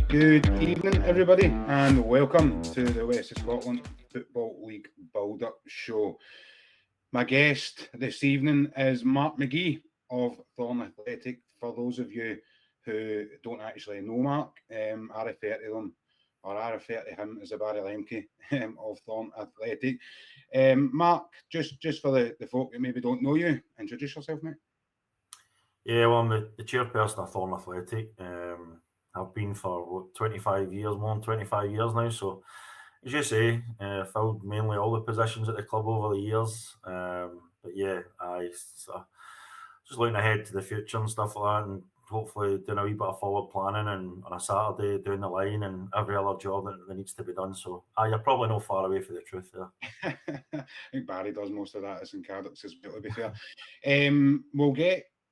Good evening, everybody, and welcome to the West of Scotland Football League build-up show. My guest this evening is Mark McGee of Thorn Athletic. For those of you who don't actually know Mark, I refer to him as the Barry Lemke of Thorn Athletic. Mark, just for the folk that maybe don't know you, introduce yourself, mate. Yeah, well, I'm the chairperson of Thorn Athletic. I've been for 25 years, more than 25 years now. So, as you say, filled mainly all the positions at the club over the years. But yeah, just looking ahead to the future and stuff like that, and hopefully doing a wee bit of forward planning and on a Saturday doing the line and every other job that needs to be done. So, you're probably not far away from the truth there. I think Barry does most of that as in Cardiff, as well, to be fair.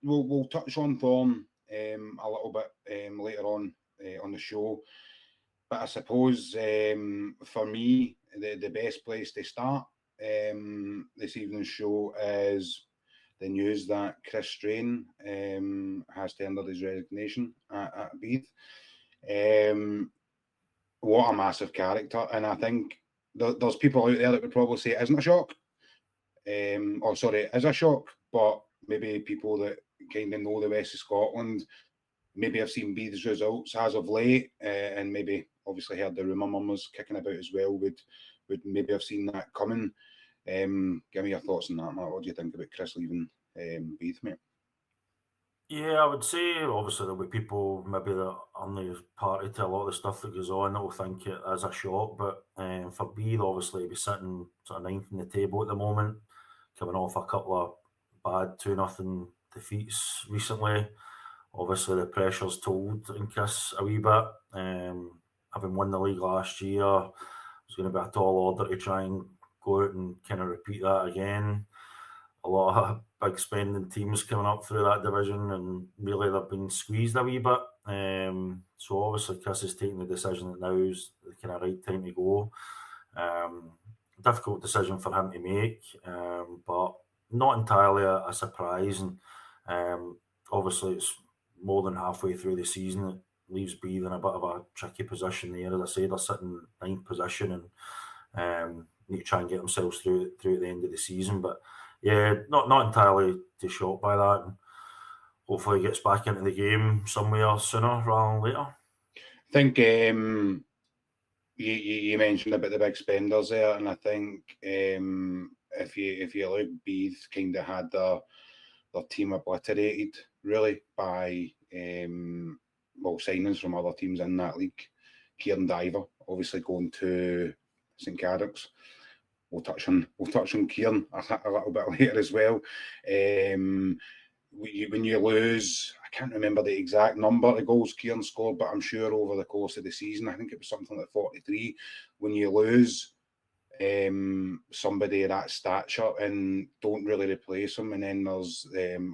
We'll touch on Thorn a little bit later on the show, but I suppose for me the best place to start this evening's show is the news that Chris Strain has tendered his resignation at Beith. What a massive character, and I think there's people out there that would probably say it isn't a shock, it is a shock, but maybe people that kind of know the West of Scotland maybe have seen Beith's results as of late, and maybe obviously heard the rumour murmurs kicking about as well, would maybe have seen that coming. Give me your thoughts on that, Mark. What do you think about Chris leaving Beith, mate? Yeah, I would say obviously there'll be people maybe that aren't party to a lot of the stuff that goes on that will think it as a shock, but for Beith, obviously he'll be sitting sort of ninth in the table at the moment, coming off a couple of bad 2-0 defeats recently. Obviously the pressure's told in Chris a wee bit. Having won the league last year, it's going to be a tall order to try and go out and kind of repeat that again. A lot of big spending teams coming up through that division, and really they've been squeezed a wee bit. So obviously Chris is taking the decision that now is the kind of right time to go. Difficult decision for him to make, but not entirely a surprise. And obviously it's more than halfway through the season. It leaves Beith in a bit of a tricky position there. As I say, they're sitting ninth position and need to try and get themselves through at the end of the season. But yeah, not entirely too shocked by that. And hopefully he gets back into the game somewhere sooner rather than later. I think you mentioned about the big spenders there, and I think if you look, Beith kind of had their team obliterated really by signings from other teams in that league. Kieran Diver obviously going to St Cadoc's. We'll touch on Kieran a little bit later as well. When you lose, I can't remember the exact number of goals Kieran scored, but I'm sure over the course of the season, I think it was something like 43. When you lose somebody of that stature and don't really replace him, and then there's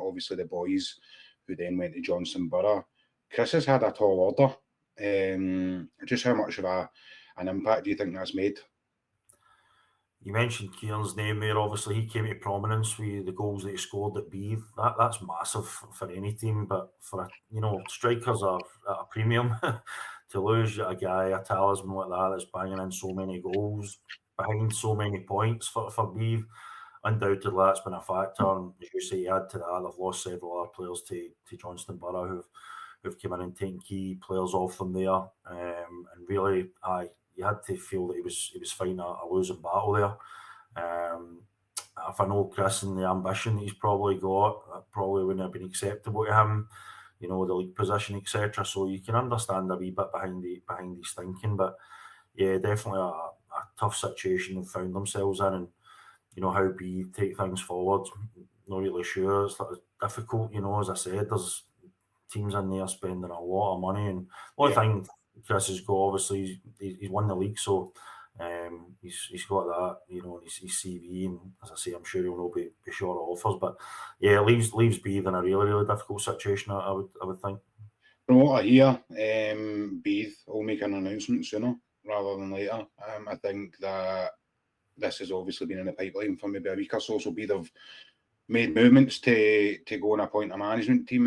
obviously the boys who then went to Johnson Borough. Chris has had a tall order. Just how much of an impact do you think that's made? You mentioned Kieran's name there. Obviously, he came to prominence with the goals that he scored at Beith. That's massive for any team, but for strikers are at a premium. To lose a guy, a talisman like that, that's banging in so many goals, behind so many points for Beith, undoubtedly that's been a factor. And as you say, add to that, they've lost several other players to Johnstone Borough who've come in and taken key players off them there, and really, you had to feel that he was fighting a losing battle there. If I know Chris and the ambition that he's probably got, that probably wouldn't have been acceptable to him, the league position, etc. So you can understand a wee bit behind his thinking, but yeah, definitely a tough situation they've found themselves in, and how we take things forward. Not really sure. It's difficult, as I said. There's teams in there spending a lot of money, and the only thing Chris has got, obviously, he's won the league, so he's got that, in his CV, and as I say, I'm sure he'll not be short of offers. But yeah, it leaves Beith in a really, really difficult situation. I would think. From what I hear, Beith will make an announcement sooner rather than later. I think that this has obviously been in the pipeline for maybe a week or so. So Beith have made movements to go and appoint a management team,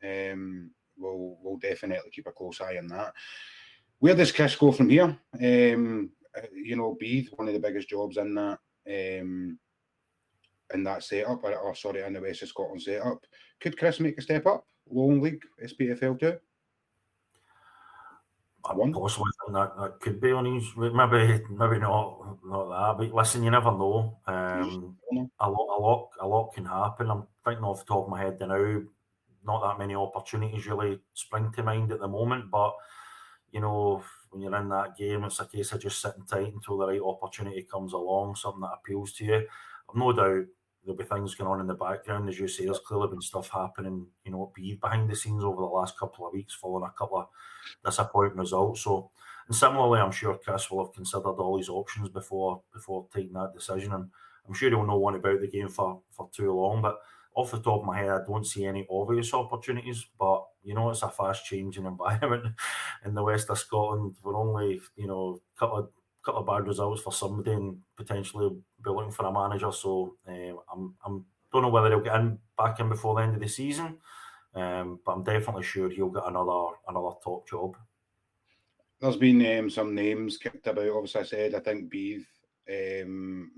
and we'll definitely keep a close eye on that. Where does Chris go from here? You know, Beith, one of the biggest jobs in that setup, or sorry, in the West of Scotland setup. Could Chris make a step up? Lowland League, SPFL 2? I possibly think that could be on his, maybe not that, but listen, you never know. A lot can happen. I'm thinking off the top of my head now, not that many opportunities really spring to mind at the moment, but you know, when you're in that game, it's a case of just sitting tight until the right opportunity comes along, something that appeals to you. I've no doubt there'll be things going on in the background, as you say. There's clearly been stuff happening, you know, behind the scenes over the last couple of weeks, following a couple of disappointing results. So, and similarly, I'm sure Chris will have considered all his options before taking that decision, and I'm sure he'll know one about the game for too long. But off the top of my head, I don't see any obvious opportunities. But you know, it's a fast-changing environment in the west of Scotland. We're only, you know, a couple of bad results for somebody and potentially be looking for a manager. So I'm don't know whether he'll get back in before the end of the season, but I'm definitely sure he'll get another top job. There's been some names kicked about. Obviously, I said I think Beith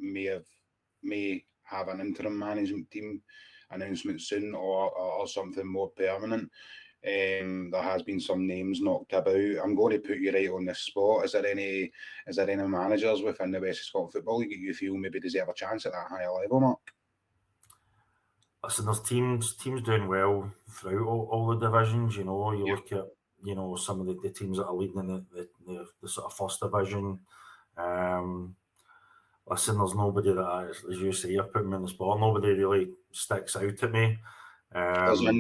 may have an interim management team announcement soon, or something more permanent. There has been some names knocked about. I'm going to put you right on this spot. Is there any managers within the West of Scotland Football League that you feel maybe deserve a chance at that higher level, Mark? Listen, there's teams doing well throughout all the divisions. You know, you look at, you know, some of the teams that are leading in the sort of first division. Listen, there's nobody that, as you say, you're putting me in the spot. Nobody really sticks out at me. There's a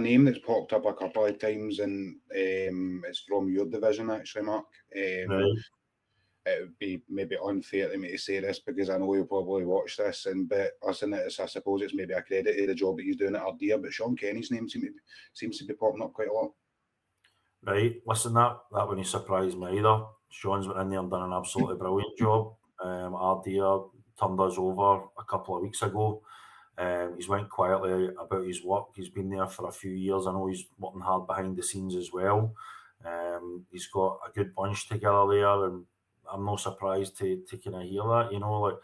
name that's popped up a couple of times, and it's from your division, actually, Mark. Right. It would be maybe unfair to me to say this because I know you'll probably watch this, but listen, I suppose it's maybe a credit to the job that he's doing at Ardea, but Sean Kenny's name seems to be popping up quite a lot. Right. Listen, that wouldn't surprise me either. Sean's went in there and done an absolutely brilliant job. Ardea turned us over a couple of weeks ago. He's went quietly about his work. He's been there for a few years. I know he's working hard behind the scenes as well. He's got a good bunch together there, and I'm not surprised to kind of hear that. You know, like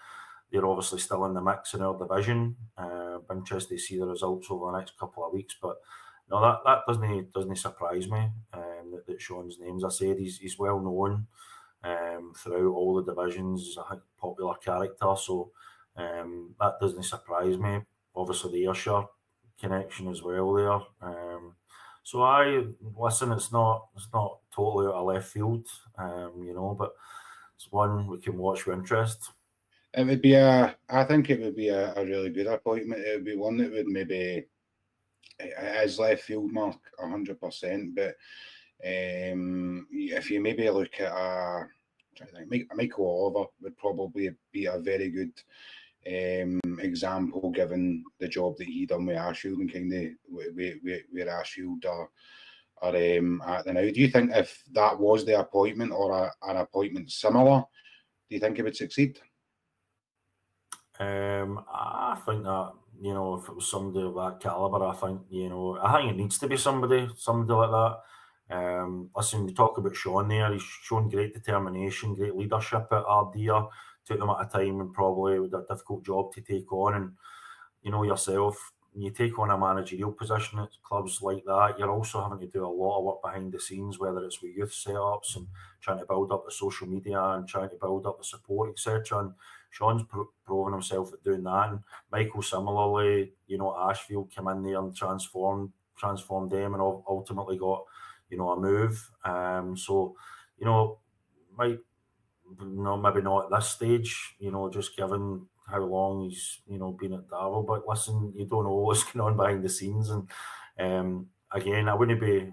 they're obviously still in the mix in our division. I'm interested to see the results over the next couple of weeks, but no, that doesn't surprise me. That Sean's name, as I said, he's well known throughout all the divisions. He's a popular character, so that doesn't surprise me. Obviously, the Ayrshire connection as well there. So listen, it's not totally out of left field, you know, but it's one we can watch with interest. I think it would be a really good appointment. It would be one that would maybe, it is left field, Mark, 100%. But if you maybe look at Michael Oliver would probably be a very good example, given the job that he done with Ashfield and kind of where Ashfield are at the now. Do you think if that was the appointment or an appointment similar, do you think it would succeed? I think that, you know, if it was somebody of that caliber, I think it needs to be somebody like that. Listen, we talk about Sean there. He's shown great determination, great leadership at Ardea. Took them at a time and probably with a difficult job to take on. And you know yourself, when you take on a managerial position at clubs like that, you're also having to do a lot of work behind the scenes, whether it's with youth setups and trying to build up the social media and trying to build up the support, etc. And Sean's proven himself at doing that. And Michael, similarly, you know, Ashfield came in there and transformed them and ultimately got, you know, a move. So, you know, maybe not at this stage, you know, just given how long he's, you know, been at Darvel. But listen, you don't know what's going on behind the scenes. And again, I wouldn't be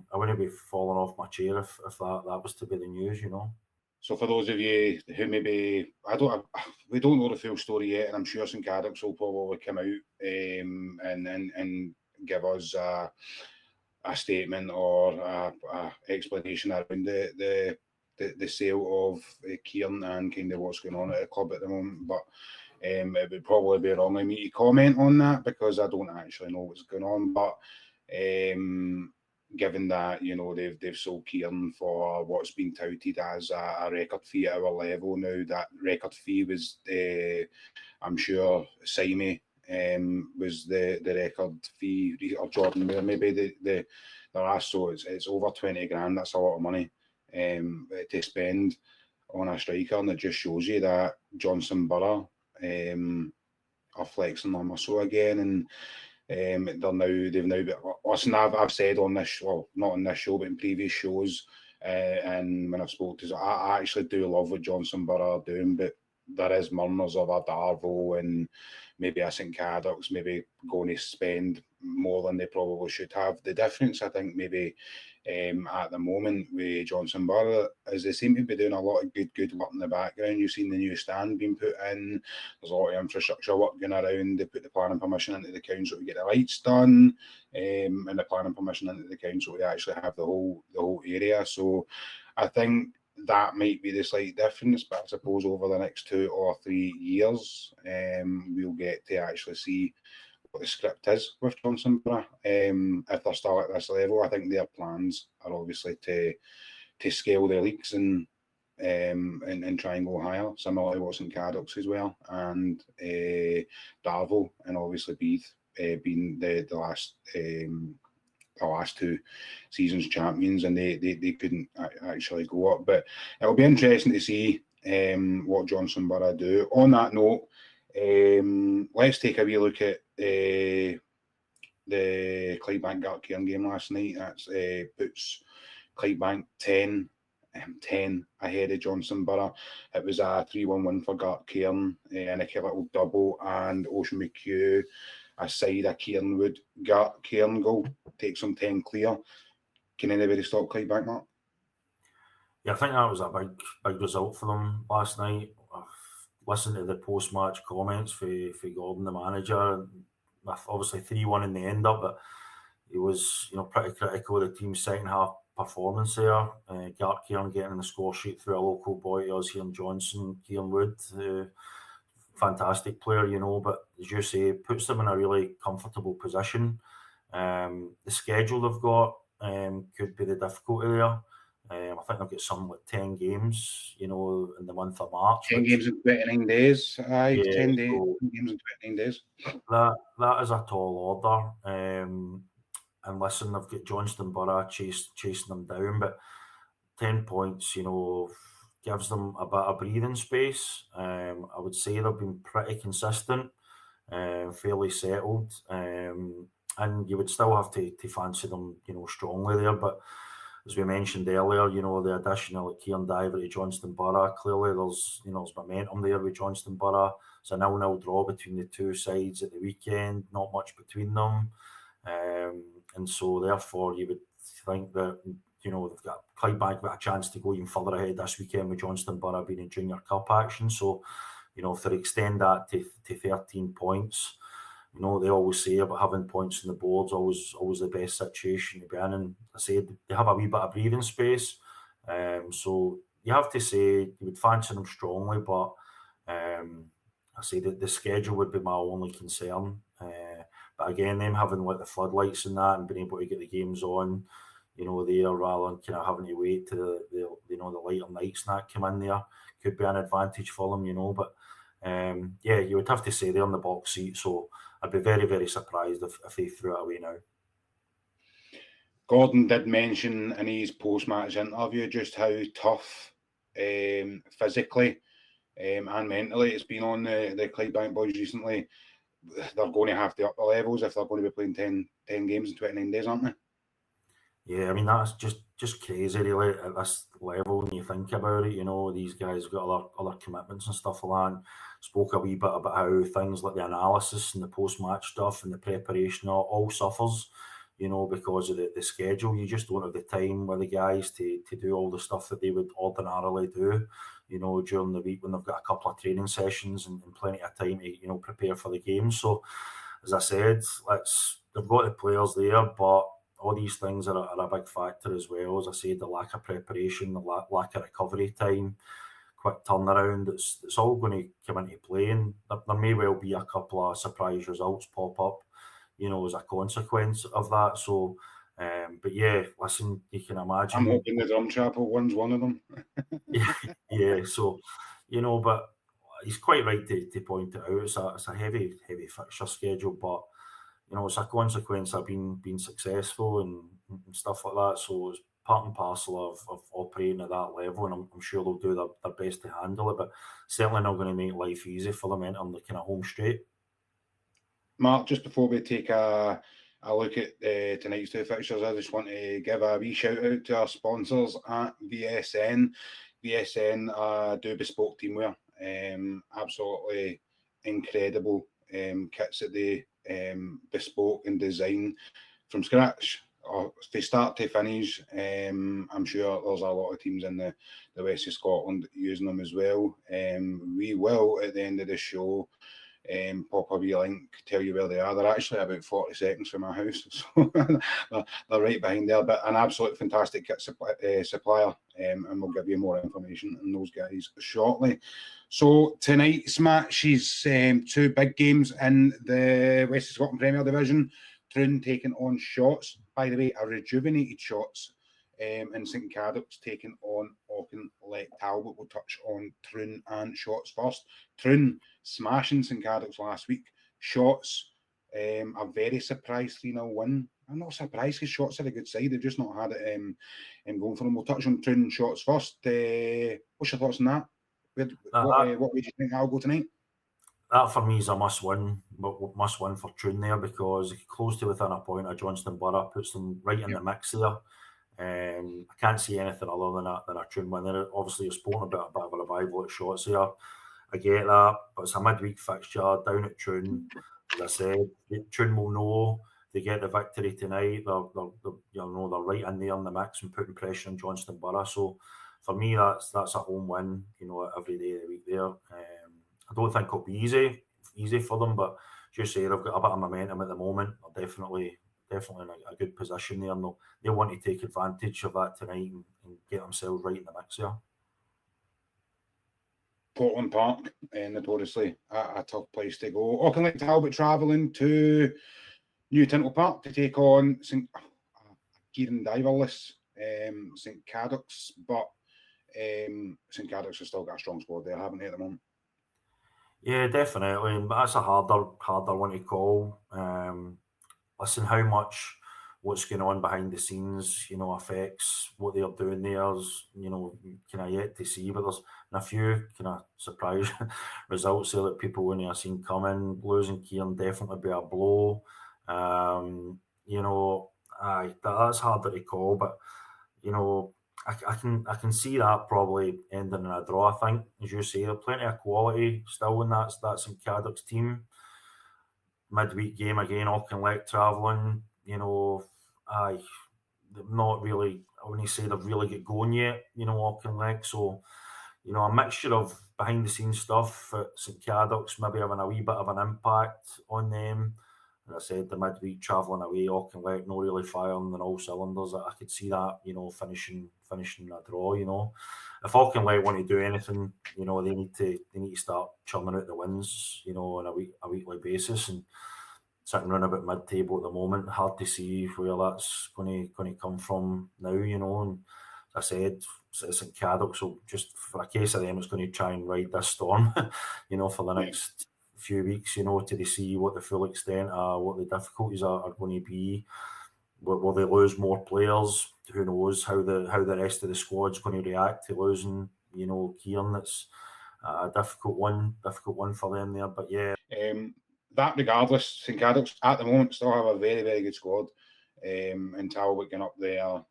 falling off my chair if that was to be the news, you know. So for those of you who maybe we don't know the full story yet, and I'm sure St Cadoc's will probably come out and give us a statement or a explanation around the sale of Cairn and kind of what's going on at the club at the moment. But it would probably be wrong of me to comment on that because I don't actually know what's going on. But given that, you know, they've sold Cairn for what's been touted as a record fee at our level now. That record fee was, I'm sure, Simi was the record fee, or Jordan Moore, maybe the last. So it's over 20 grand. That's a lot of money to spend on a striker, and it just shows you that Johnson Borough are flexing their muscle again, and they've now. Listen, I've said on this, well, not on this show, but in previous shows, and when I've spoken to, I actually do love what Johnson Borough are doing, but there is murmurs of a Darvo and maybe a St Cadoc's maybe going to spend more than they probably should have. The difference, I think, maybe at the moment with Johnson Borough is they seem to be doing a lot of good work in the background. You've seen the new stand being put in. There's a lot of infrastructure work going around. They put the planning permission into the council to get the lights done, and the planning permission into the council to actually have the whole area. So I think that might be the slight difference, but I suppose over the next 2 or 3 years, we'll get to actually see what the script is with Johnson Borough. If they're still at this level, I think their plans are obviously to scale their leagues and try and go higher, similar to what's in Cadoc's as well, and Darvo and obviously Beith being the last 2 seasons champions, and they couldn't actually go up. But it'll be interesting to see what Johnson Borough do. On that note, let's take a wee look at the Clydebank Gartcairn game last night. That puts Clydebank 10 ahead of Johnson Borough. It was a 3-1 win for Gartcairn, and a little double, and Ocean McHugh aside a Cairnwood Gartcairn goal takes them 10 clear. Can anybody stop Clydebank, Mark? Yeah, I think that was a big result for them last night. I've listened to the post-match comments for Gordon, the manager. Obviously 3-1 in the end up, but he was, you know, pretty critical of the team's second half performance there. Gartcairn getting in the score sheet through a local boy to us here in Johnson, Cairnwood. Fantastic player, you know, but as you say, it puts them in a really comfortable position. The schedule they've got could be the difficulty there. I think they've got some like 10 games, you know, in the month of March. 10 games in 29 days. Aye, yeah, 10 days, so 10 games in 29 days. That is a tall order. And listen, they've got Johnston Borough chasing them down, but 10 points, you know, gives them a bit of breathing space. I would say they've been pretty consistent, fairly settled, and you would still have to fancy them, you know, strongly there. But as we mentioned earlier, you know, the additional Kieran Diver to Johnston Borough, clearly there's momentum there with Johnston Borough. It's a 0-0 draw between the two sides at the weekend, not much between them. And so therefore you would think that, you know, they've got Clydebank got a chance to go even further ahead this weekend with Johnston Borough being in Junior Cup action. So, you know, if they extend that to 13 points, you know, they always say about having points on the board's always the best situation to be in. And I say they have a wee bit of breathing space. So you have to say you would fancy them strongly, but I say that the schedule would be my only concern. But again, them having like the floodlights and that and being able to get the games on, you know, there rather than kind of having to wait to the lighter nights and that come in there could be an advantage for them, you know. But yeah, you would have to say they're on the box seat, so I'd be very, very surprised if they threw it away now. Gordon did mention in his post-match interview just how tough physically and mentally it's been on the Clydebank boys recently. They're going to have to up the levels if they're going to be playing 10 games in 29 days, aren't they? Yeah, I mean, that's just crazy, really, at this level when you think about it. You know, these guys have got other commitments and stuff like that. And spoke a wee bit about how things like the analysis and the post-match stuff and the preparation all suffers, you know, because of the schedule. You just don't have the time with the guys to do all the stuff that they would ordinarily do, you know, during the week when they've got a couple of training sessions and plenty of time to, you know, prepare for the game. So, as I said, they've got the players there, but all these things are a big factor as well. As I said, the lack of preparation, the lack of recovery time, quick turnaround, it's all going to come into play. And there may well be a couple of surprise results pop up, you know, as a consequence of that. So But yeah, listen, you can imagine. I'm hoping the Drum Chapel wins one of them. Yeah, so, but he's quite right to point it out. It's a heavy fixture schedule, but, it's a consequence of being successful and stuff like that. So it's part and parcel of operating at that level, and I'm sure they'll do their best to handle it, but certainly not going to make life easy for them entering the kind of home straight. Mark, just before we take a look at tonight's two fixtures, I just want to give a wee shout out to our sponsors at VSN. VSN do bespoke teamwear. Absolutely incredible kits that they bespoke and design from scratch, or they start to finish. I'm sure there's a lot of teams in the west of Scotland using them as well. We will, at the end of the show, pop a wee link, tell you where they are. They're actually about 40 seconds from my house, so they're right behind there. But an absolute fantastic kit supplier, and we'll give you more information on those guys shortly. So tonight's match is two big games in the West of Scotland Premier Division. Troon taking on Shotts. By the way, a rejuvenated Shotts. And St Cadoc's taking on Auchinleck Talbot. We'll touch on Troon and Shotts first. Troon smashing St Cadoc's last week. Shotts, a very surprised 3-0 win. I'm not surprised because Shotts had a good side. They've just not had it going for them. We'll touch on Troon and Shotts first. What's your thoughts on that? What way do you think that'll go tonight? That for me is a must-win for Troon there, because close to within a point of Johnston Borough puts them right in the mix there. I can't see anything other than a Troon win there. Obviously, you're spoken about a bit of a revival at Shotts here. I get that, but it's a midweek fixture down at Troon. As I said, Troon will know they get the victory tonight. They're right in there in the mix and putting pressure on Johnston Borough. So for me, that's a home win. Every day of the week there. I don't think it'll be easy for them, but just say they've got a bit of momentum at the moment. They're definitely in a good position there, and they'll want to take advantage of that tonight and get themselves right in the mix there. Portland Park, notoriously a tough place to go. Auchinleck Talbot travelling to New Tintle Park to take on Kieran Diverless, St Cadoc's, but St Cadoc's has still got a strong squad there, haven't they, at the moment? Yeah, definitely, but that's a harder one to call. Listen, how much what's going on behind the scenes, affects what they're doing there is, kind of yet to see. But there's a few kind of surprise results there that people wouldn't have seen coming. Losing Kieran definitely be a blow. That's harder to call, but I can see that probably ending in a draw. I think, as you say, there's plenty of quality still in that St Cadoc's team. Midweek game again, Auchinleck travelling. Not really. I wouldn't say they've really got going yet. Auchinleck. So, a mixture of behind the scenes stuff at St Cadoc's maybe having a wee bit of an impact on them. As I said, the midweek travelling away, Auchinleck not really firing on all cylinders. I could see that, finishing a draw. If Auchinleck want to do anything, they need to start churning out the wins, on a weekly basis, and sitting around about mid-table at the moment. Hard to see where that's going to come from now. And as I said, St Cadoc's, so just for a case of them, it's going to try and ride this storm, for the next few weeks, to see what the full extent are, what the difficulties are going to be. Will they lose more players? Who knows how the rest of the squad's going to react to losing, Kieran. It's a difficult one for them there. But yeah. That regardless, St Cadoc's at the moment still have a very, very good squad. And Talbot getting up there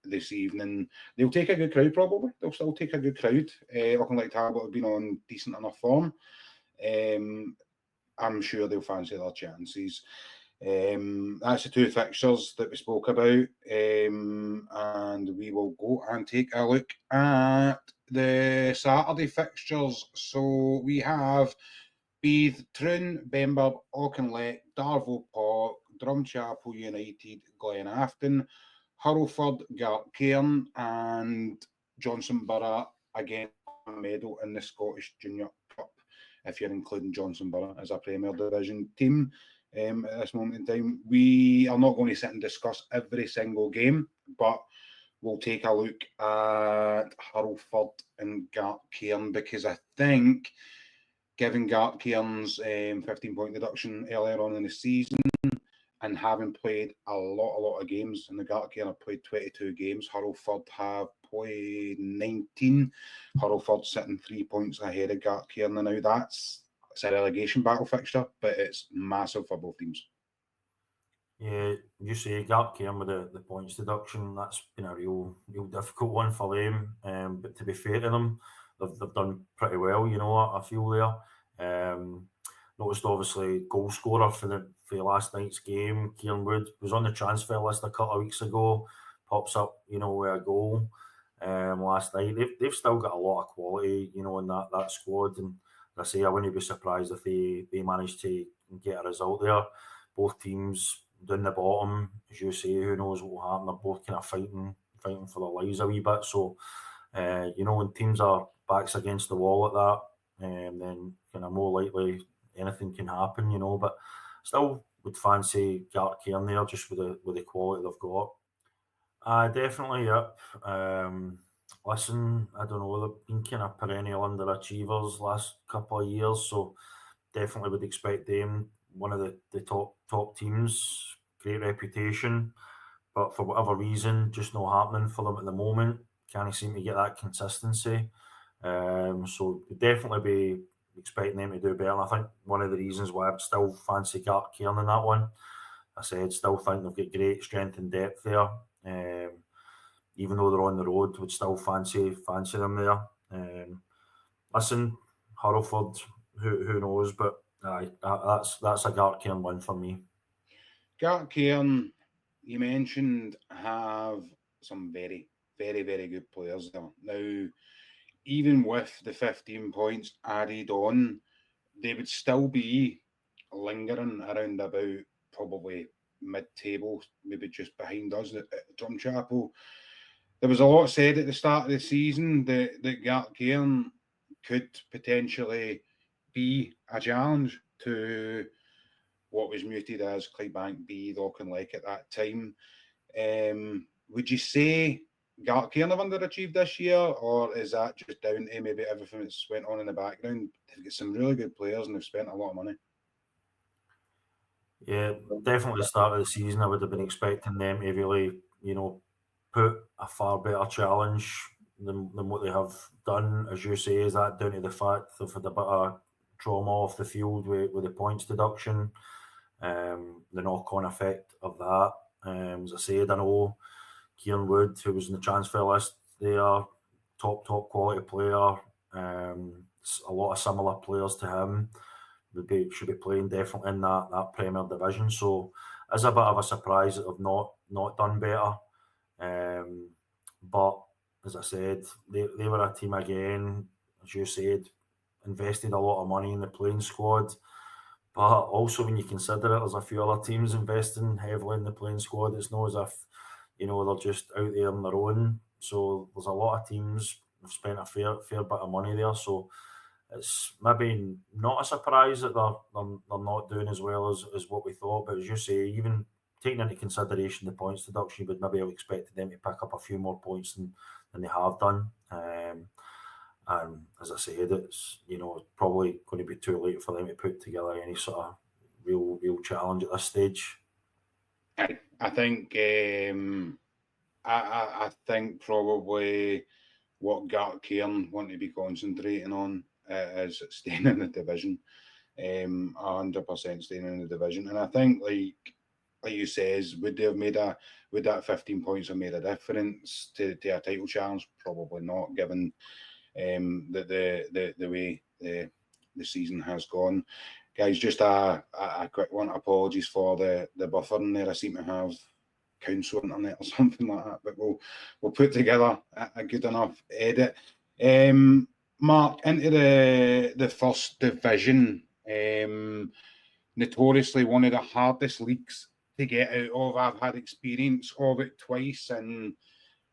this evening. They'll take a good crowd probably. They'll still take a good crowd. Looking like Talbot have been on decent enough form. I'm sure they'll fancy their chances. That's the two fixtures that we spoke about. And we will go and take a look at the Saturday fixtures. So we have Beith, Troon, Benburb, Auchinleck, Darvel Park, Drumchapel United, Glen Afton, Hurlford, Gartcairn, and Johnston Borough again a medal in the Scottish Junior Cup, if you're including Johnston Borough as a Premier Division team. at this moment in time. We are not going to sit and discuss every single game, but we'll take a look at Hurlford and Gartcairn, because I think, given Gartcairn's 15-point deduction earlier on in the season, and having played a lot of games, and the Gartcairn have played 22 games, Hurlford have played 19. Hurlford sitting 3 points ahead of Gartcairn, and now it's a relegation battle fixture, but it's massive for both teams. Yeah, you say Gartcairn with the points deduction, that's been a real difficult one for them. But to be fair to them, they've done pretty well, you know, I feel there. Noticed obviously goal scorer for last night's game, Kieran Wood, was on the transfer list a couple of weeks ago, pops up, you know, with a goal last night. They've still got a lot of quality, you know, in that squad, and as I say, I wouldn't be surprised if they manage to get a result there. Both teams down the bottom, as you say, who knows what will happen. They're both kind of fighting for their lives a wee bit. So, you know, when teams are backs against the wall like that, then kind of more likely anything can happen, you know. But still would fancy Gartcairn there, just with the quality they've got. Definitely, yep. Listen, I don't know, they've been kind of perennial underachievers last couple of years, so definitely would expect them, one of the top teams, great reputation, but for whatever reason, just not happening for them at the moment. Can't seem to get that consistency. So would definitely be expecting them to do better. And I think one of the reasons why I'd still fancy Gartcairn in that one, I said, still think they've got great strength and depth there. Even though they're on the road, would still fancy them there. Listen, Hurlford, who knows, but that's a Gartcairn win for me. Gartcairn, you mentioned, have some very good players there. Now, even with the 15 points added on, they would still be lingering around about probably mid-table, maybe just behind us at Drumchapel. There was a lot said at the start of the season that Gartcairn could potentially be a challenge to what was muted as Clydebank B, Auchinleck at that time. Would you say Gartcairn have underachieved this year, or is that just down to maybe everything that's went on in the background? They've got some really good players and they've spent a lot of money. Yeah, definitely the start of the season, I would have been expecting them to really, you know, put a far better challenge than what they have done. As you say, is that down to the fact they've had a bit of trauma off the field with the points deduction, the knock-on effect of that. As I said, I know Kieran Wood, who was in the transfer list, they are top quality player. A lot of similar players to him should be playing definitely in that Premier Division. So it's a bit of a surprise that they've not done better. But as I said, they were a team again, as you said, invested a lot of money in the playing squad. But also when you consider it, there's a few other teams investing heavily in the playing squad. It's not as if, you know, they're just out there on their own. So there's a lot of teams who've spent a fair bit of money there. So it's maybe not a surprise that they're not doing as well as what we thought. But as you say, even taking into consideration the points deduction, you would maybe have expected them to pick up a few more points than they have done. And as I said, it's, you know, probably going to be too late for them to put together any sort of real challenge at this stage. I think I think probably what Gartcairn want to be concentrating on is staying in the division, 100% staying in the division. And I think, like you says, would that 15 points have made a difference to a title challenge? Probably not, given the way the season has gone. Guys, just a quick one. Apologies for the buffering there. I seem to have council internet or something like that, but we'll put together a good enough edit. Mark, into the first division, notoriously one of the hardest leagues to get out of. I've had experience of it twice, and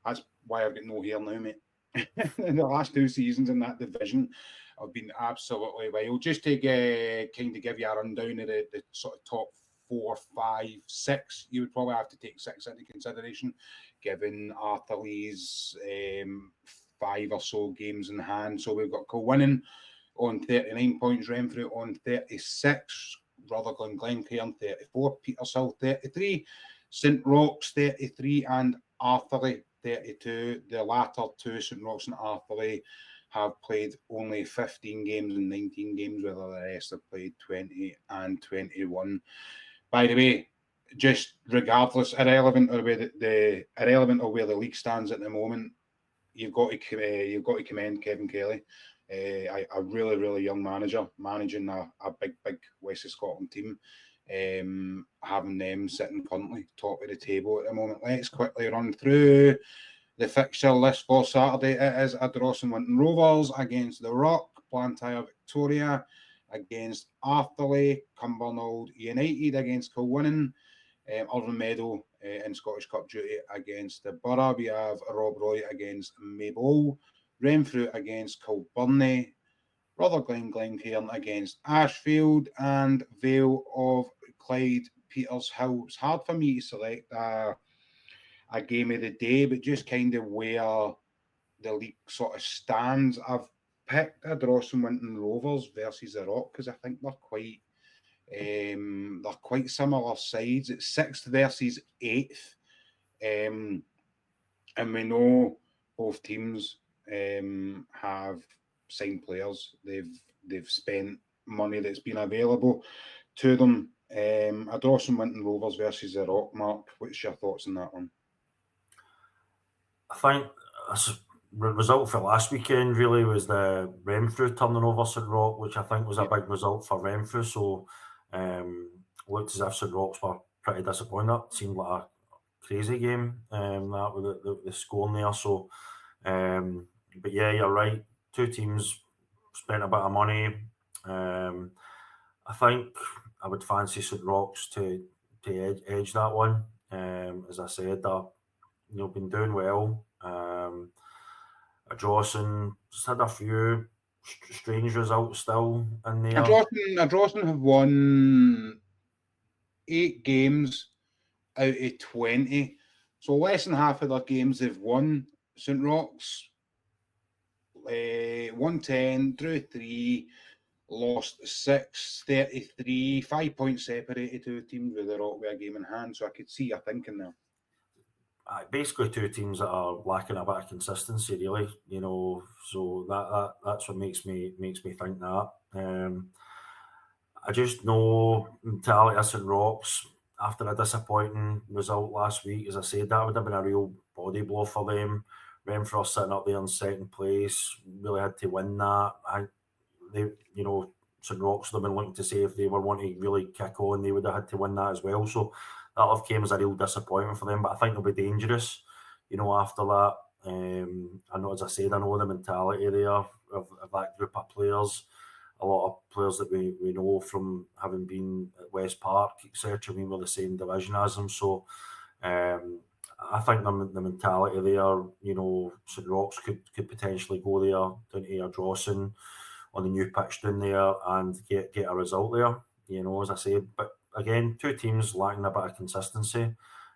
that's why I've got no hair now, mate. In the last 2 seasons in that division have been absolutely wild. Just to kind of give you a rundown of the sort of top 4, 5, 6. You would probably have to take 6 into consideration, given Arthur's 5 or so games in hand. So we've got Kilwinning on 39 points, Renfrew on 36, Rutherglen Glencairn 34, Petershill 33, St Roch's 33, and Arthurlie 32. The latter two, St Roch's and Arthurlie, have played only 15 games and 19 games, whether the rest have played 20 and 21. By the way, just regardless, irrelevant of where the league stands at the moment, you've got to commend Kevin Kelly, a really, really young manager, managing a big West of Scotland team, having them sitting currently top of the table at the moment. Let's quickly run through the fixture list for Saturday. It is Ardrossan Winton Rovers against the Rock, Blantyre Victoria against Arthurlie, Cumbernauld United against Kilwinning, Irvine Meadow in Scottish Cup duty against the Borough. We have Rob Roy against Maybole, Renfrew against Kilbirnie, Rutherglen Glencairn against Ashfield, and Vale of Clyde Petershill. It's hard for me to select a game of the day, but just kind of where the league sort of stands. I've picked Ardrossan Winton Rovers versus the Rock because I think they're quite similar sides. It's 6th versus 8th, and we know both teams have signed players. They've spent money that's been available to them. Ardrossan Winton Rovers versus the Rock. Mark, what's your thoughts on that one? I think the result for last weekend really was the Renfrew turning over St Roch, which I think was a big result for Renfrew. So looked as if St Roch's were pretty disappointed. It seemed like a crazy game, that with the scoring there. So, but yeah, you're right. Two teams spent a bit of money. I think I would fancy St Roch's to edge that one. As I said, they've been doing well. Ardrossan just had a few strange results still in there. Ardrossan have won 8 games out of 20. So less than half of their games they've won. St Roch's won 10, drew 3, lost 6, 33, 5 points separated two teams with the Rock with a game in hand. So I could see your thinking there. Basically, two teams that are lacking a bit of consistency, really. So that's what makes me think that. I just know mentality of St Roch's after a disappointing result last week. As I said, that would have been a real body blow for them. Renfrew sitting up there in second place, really had to win that. St Roch's would have been looking to say if they were wanting to really kick on, they would have had to win that as well. So that'll have came as a real disappointment for them, but I think they'll be dangerous, after that. I know, as I said, I know the mentality there of that group of players. A lot of players that we know from having been at West Park, etc. We were the same division as them. So I think the mentality there, St Roch's could potentially go there down to Ardrossan on the new pitch down there and get a result there, as I say. But again, two teams lacking a bit of consistency,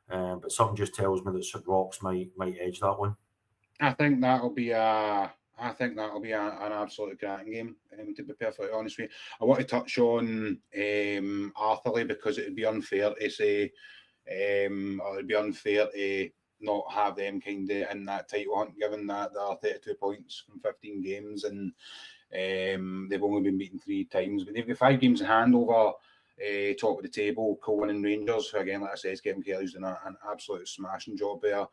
but something just tells me that St Roch's might edge that one. I think that'll be an absolute cracking game. To be perfectly honest with you, I want to touch on Arthurlie because it would be unfair to say, or it'd be unfair to not have them kind of in that title hunt, given that there are 32 points from 15 games and they've only been beaten 3 times, but they've got 5 games in hand over top of the table, Kilwinning Rangers, who again, like I said, Kevin Kelly's doing an absolute smashing job there.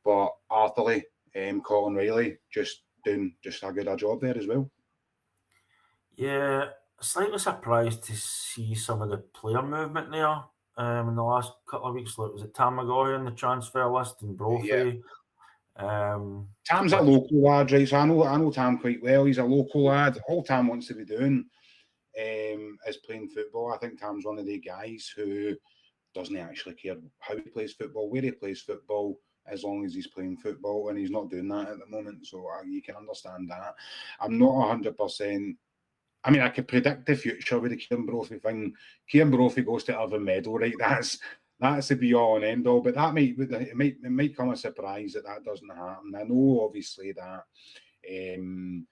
But Arthurlie, Colin Riley, just doing a good job there as well. Yeah, slightly surprised to see some of the player movement there in the last couple of weeks. Was it Tam McGoy on the transfer list and Brophy? Yeah. Tam's a local lad, right? So I know Tam quite well. He's a local lad. All Tam wants to be doing is playing football. I think Tam's one of the guys who doesn't actually care how he plays football, where he plays football, as long as he's playing football, and he's not doing that at the moment. So you can understand that. I'm not 100%. I mean, I could predict the future with the Kieran Brophy thing. Kieran Brophy goes to Irvine Meadow, right? That's the be all and end all. But that it might come a surprise that doesn't happen. I know, obviously, that Jamie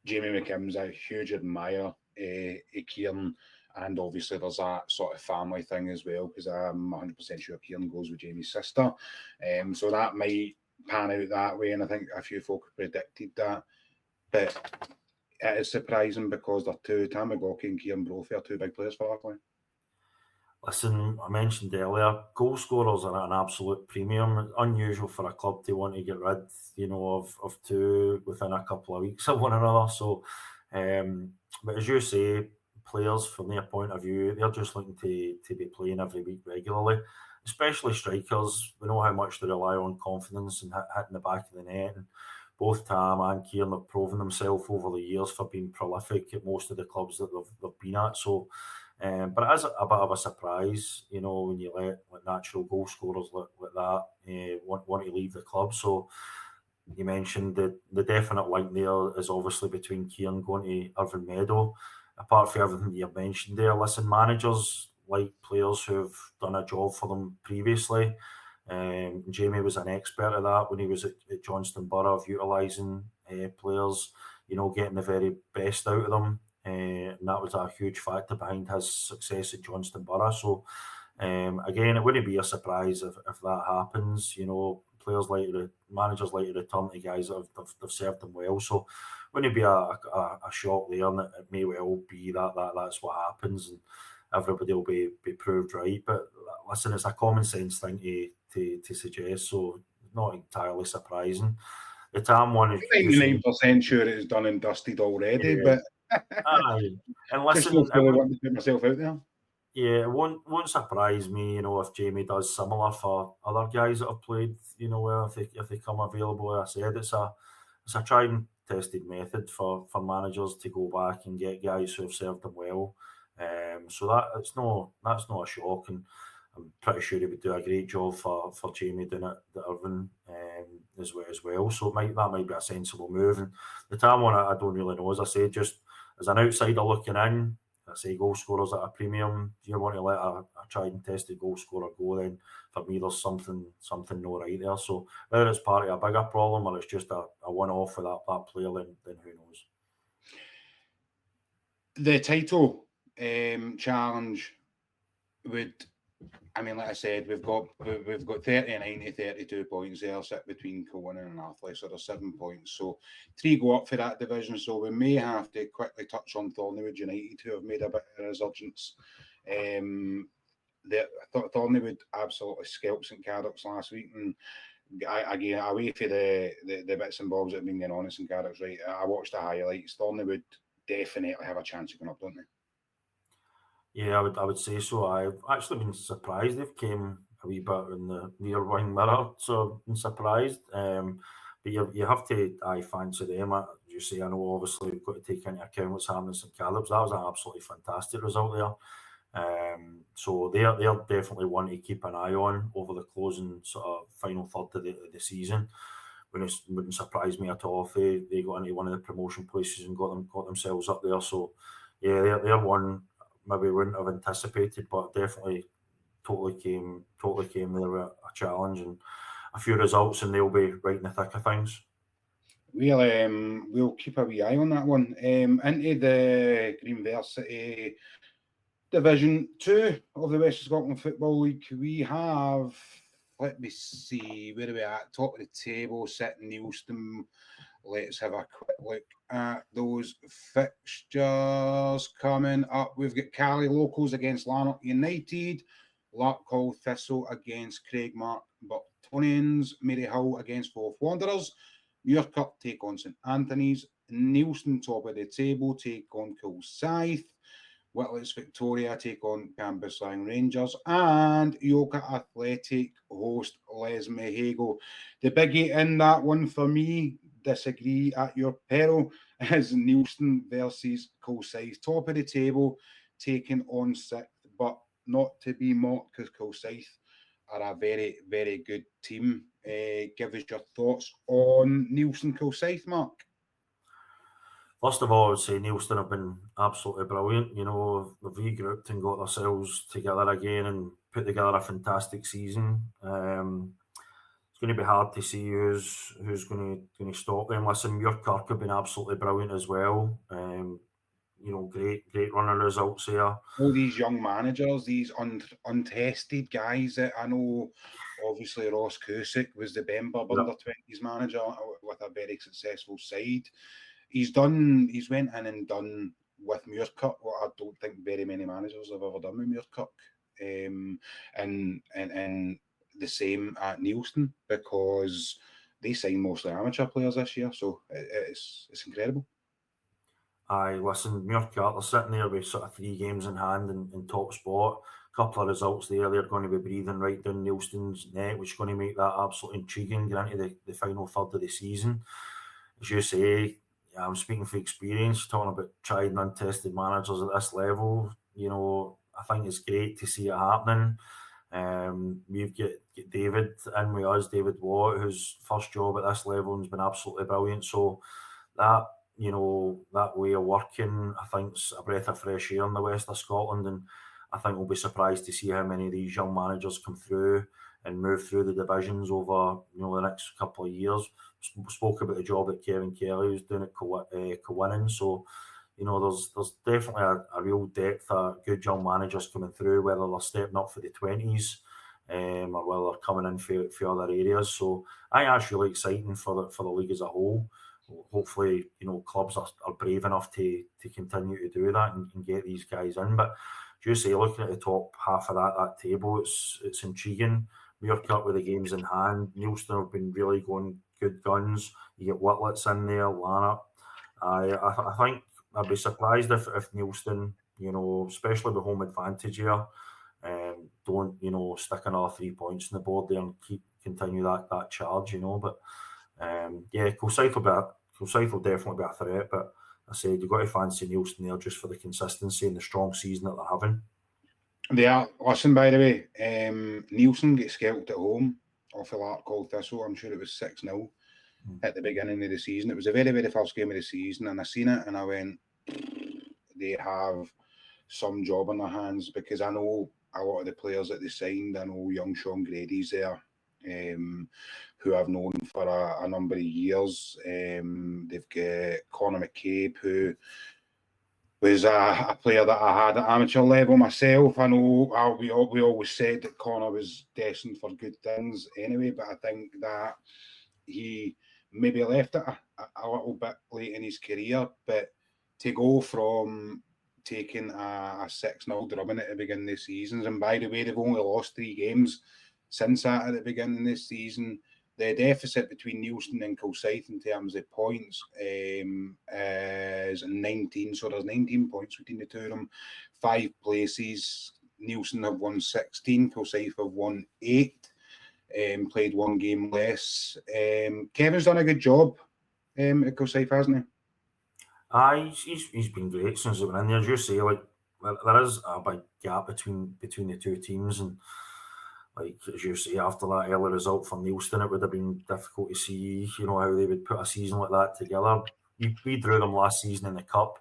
McKim's a huge admirer of Kieran, and obviously there's that sort of family thing as well, because I'm 100% sure Kieran goes with Jamie's sister. So that might pan out that way, and I think a few folk predicted that. But it is surprising because they're two, Tamagotchi and Kieran Brophy are two big players for Arkley. Listen, I mentioned earlier, goal scorers are at an absolute premium. It's unusual for a club to want to get rid, of two within a couple of weeks of one another. So, but as you say, players from their point of view, they're just looking to be playing every week regularly, especially strikers. We know how much they rely on confidence and hitting the back of the net. And both Tam and Kieran have proven themselves over the years for being prolific at most of the clubs that they've been at. So, but it is a bit of a surprise, when you let natural goal scorers like that want to leave the club. So you mentioned the definite link there is obviously between Kieran going to Irvine Meadow. Apart from everything you've mentioned there, listen, managers like players who've done a job for them previously. Jamie was an expert at that when he was at Johnston Borough, of utilising players, getting the very best out of them. And that was a huge factor behind his success at Johnston Borough. So, again, it wouldn't be a surprise if that happens. Managers like to return to guys that have served them well. So, wouldn't be a shock there, and it may well be that's what happens, and everybody will be proved right. But listen, it's a common sense thing to suggest, so not entirely surprising. The Tam one is 99% sure it is done and dusted already, but aye. And listen, just really want to put myself out there. Yeah, it won't surprise me, if Jamie does similar for other guys that have played, if they come available. As I said, it's a tried and tested method for managers to go back and get guys who have served them well. So that's not a shock, and I'm pretty sure he would do a great job for Jamie doing it at Irvine as well. So that might be a sensible move. And the Tam one, I don't really know. As I say, just as an outsider looking in, I say goal scorers at a premium. Do you want to let a tried and tested goal scorer go? Then for me, there's something not right there. So whether it's part of a bigger problem or it's just a one-off for that player, then who knows? The title challenge would, like I said, we've got 39 to 32 points there, sit between Kilwinning and Arkley, so there's 7 points. So 3 go up for that division. So we may have to quickly touch on Thornywood United, who have made a bit of a resurgence. Thornywood absolutely scalped St Cadoc's last week, and again, away for the bits and bobs that have been going on in St Cadoc's, right? I watched the highlights. Thornywood definitely have a chance of going up, don't they? Yeah, I would say so. I've actually been surprised they've came a wee bit in the near wing mirror, so I've been surprised. But you have to fancy them. As you say, I know obviously we've got to take into account what's happening in St Caleb's. That was an absolutely fantastic result there. So they're definitely one to keep an eye on over the closing sort of final third of the season. Wouldn't surprise me at all if they got into one of the promotion places and got themselves up there. So yeah, they're one maybe we wouldn't have anticipated, but definitely totally came there with a challenge and a few results, and they'll be right in the thick of things. We'll keep a wee eye on that one. Into the Green Varsity Division 2 of the West of Scotland Football League, we have, let me see, where are we at? Top of the table, sitting Neilston. Let's have a quick look at those fixtures coming up. We've got Cali Locals against Lanark United, Larkhall Thistle against Craigmark Burtonians, Maryhill against Forth Wanderers, Muirkirk take on St Anthony's, Neilston top of the table take on Kilsyth, Whitlett's Victoria take on Cambuslang Rangers, and Yoka Athletic host Les Mehago. The biggie in that one for me, disagree at your peril, is Neilston versus Kilsyth. Top of the table, taking on 6th, but not to be mocked because Kilsyth are a very, very good team. Give us your thoughts on Neilston Kilsyth, Mark. First of all, I would say Neilston have been absolutely brilliant. You know, they've regrouped and got themselves together again and put together a fantastic season. It's going to be hard to see who's going to stop them. Listen, Muirkirk have been absolutely brilliant as well. You know, great running results there. All these young managers, these untested guys that I know. Obviously, Ross Cusick was the Bember under-20s manager with a very successful side. He's went in and done with Muirkirk what I don't think very many managers have ever done with Muirkirk. And the same at Neilston, because they signed mostly amateur players this year, so it's incredible. Aye, listen, Muirkirk, they're sitting there with sort of 3 games in hand in top spot. A couple of results there, they're going to be breathing right down Neilston's neck, which is going to make that absolutely intriguing going into the final third of the season. As you say, I'm speaking from experience, talking about tried and untested managers at this level. You know, I think it's great to see it happening. We've got David in with us, David Watt, whose first job at this level has been absolutely brilliant. So that, you know, that way of working, I think, is a breath of fresh air in the west of Scotland, and I think we'll be surprised to see how many of these young managers come through and move through the divisions over, you know, the next couple of years. Spoke about the job that Kevin Kelly was doing at Coinning, so you know, there's definitely a real depth of good young managers coming through, whether they're stepping up for the 20s or whether they're coming in for other areas. So I think that's really exciting for the league as a whole. Hopefully, you know, clubs are brave enough to continue to do that and get these guys in. But just say, looking at the top half of that table, it's intriguing. Muirkirk with the games in hand. Neilston have been really going good guns. You get Whitlets in there, Lanark. I think I'd be surprised if Neilston, you know, especially with home advantage here, don't, you know, stick another 3 points on the board there and continue that charge, you know. But yeah, Kilsyth will definitely be a threat. But I said, you've got to fancy Neilston there just for the consistency and the strong season that they're having. They are. Listen, by the way, Neilston gets scalped at home off a lot called Thistle. I'm sure it was 6-0 at the beginning of the season. It was the very, very first game of the season, and I seen it and I went, they have some job on their hands, because I know a lot of the players that they signed. I know young Sean Grady's there, who I've known for a number of years. They've got Conor McCabe, who was a player that I had at amateur level myself. I know we always said that Conor was destined for good things anyway, but I think that he maybe left it a little bit late in his career. But to go from taking a 6-0 drubbing at the beginning of the season, and by the way, they've only lost 3 games since that at the beginning of this season. The deficit between Neilston and Kilsyth in terms of points is 19. So there's 19 points between the two of them. 5 places. Neilston have won 16. Kilsyth have won 8. Played 1 game less. Kevin's done a good job at Kilsyth, hasn't he? Aye, he's been great since he's been in there. As you say, like, there is a big gap between the two teams, and like, as you say, after that early result from Neilston, it would have been difficult to see, you know, how they would put a season like that together. We drew them last season in the Cup,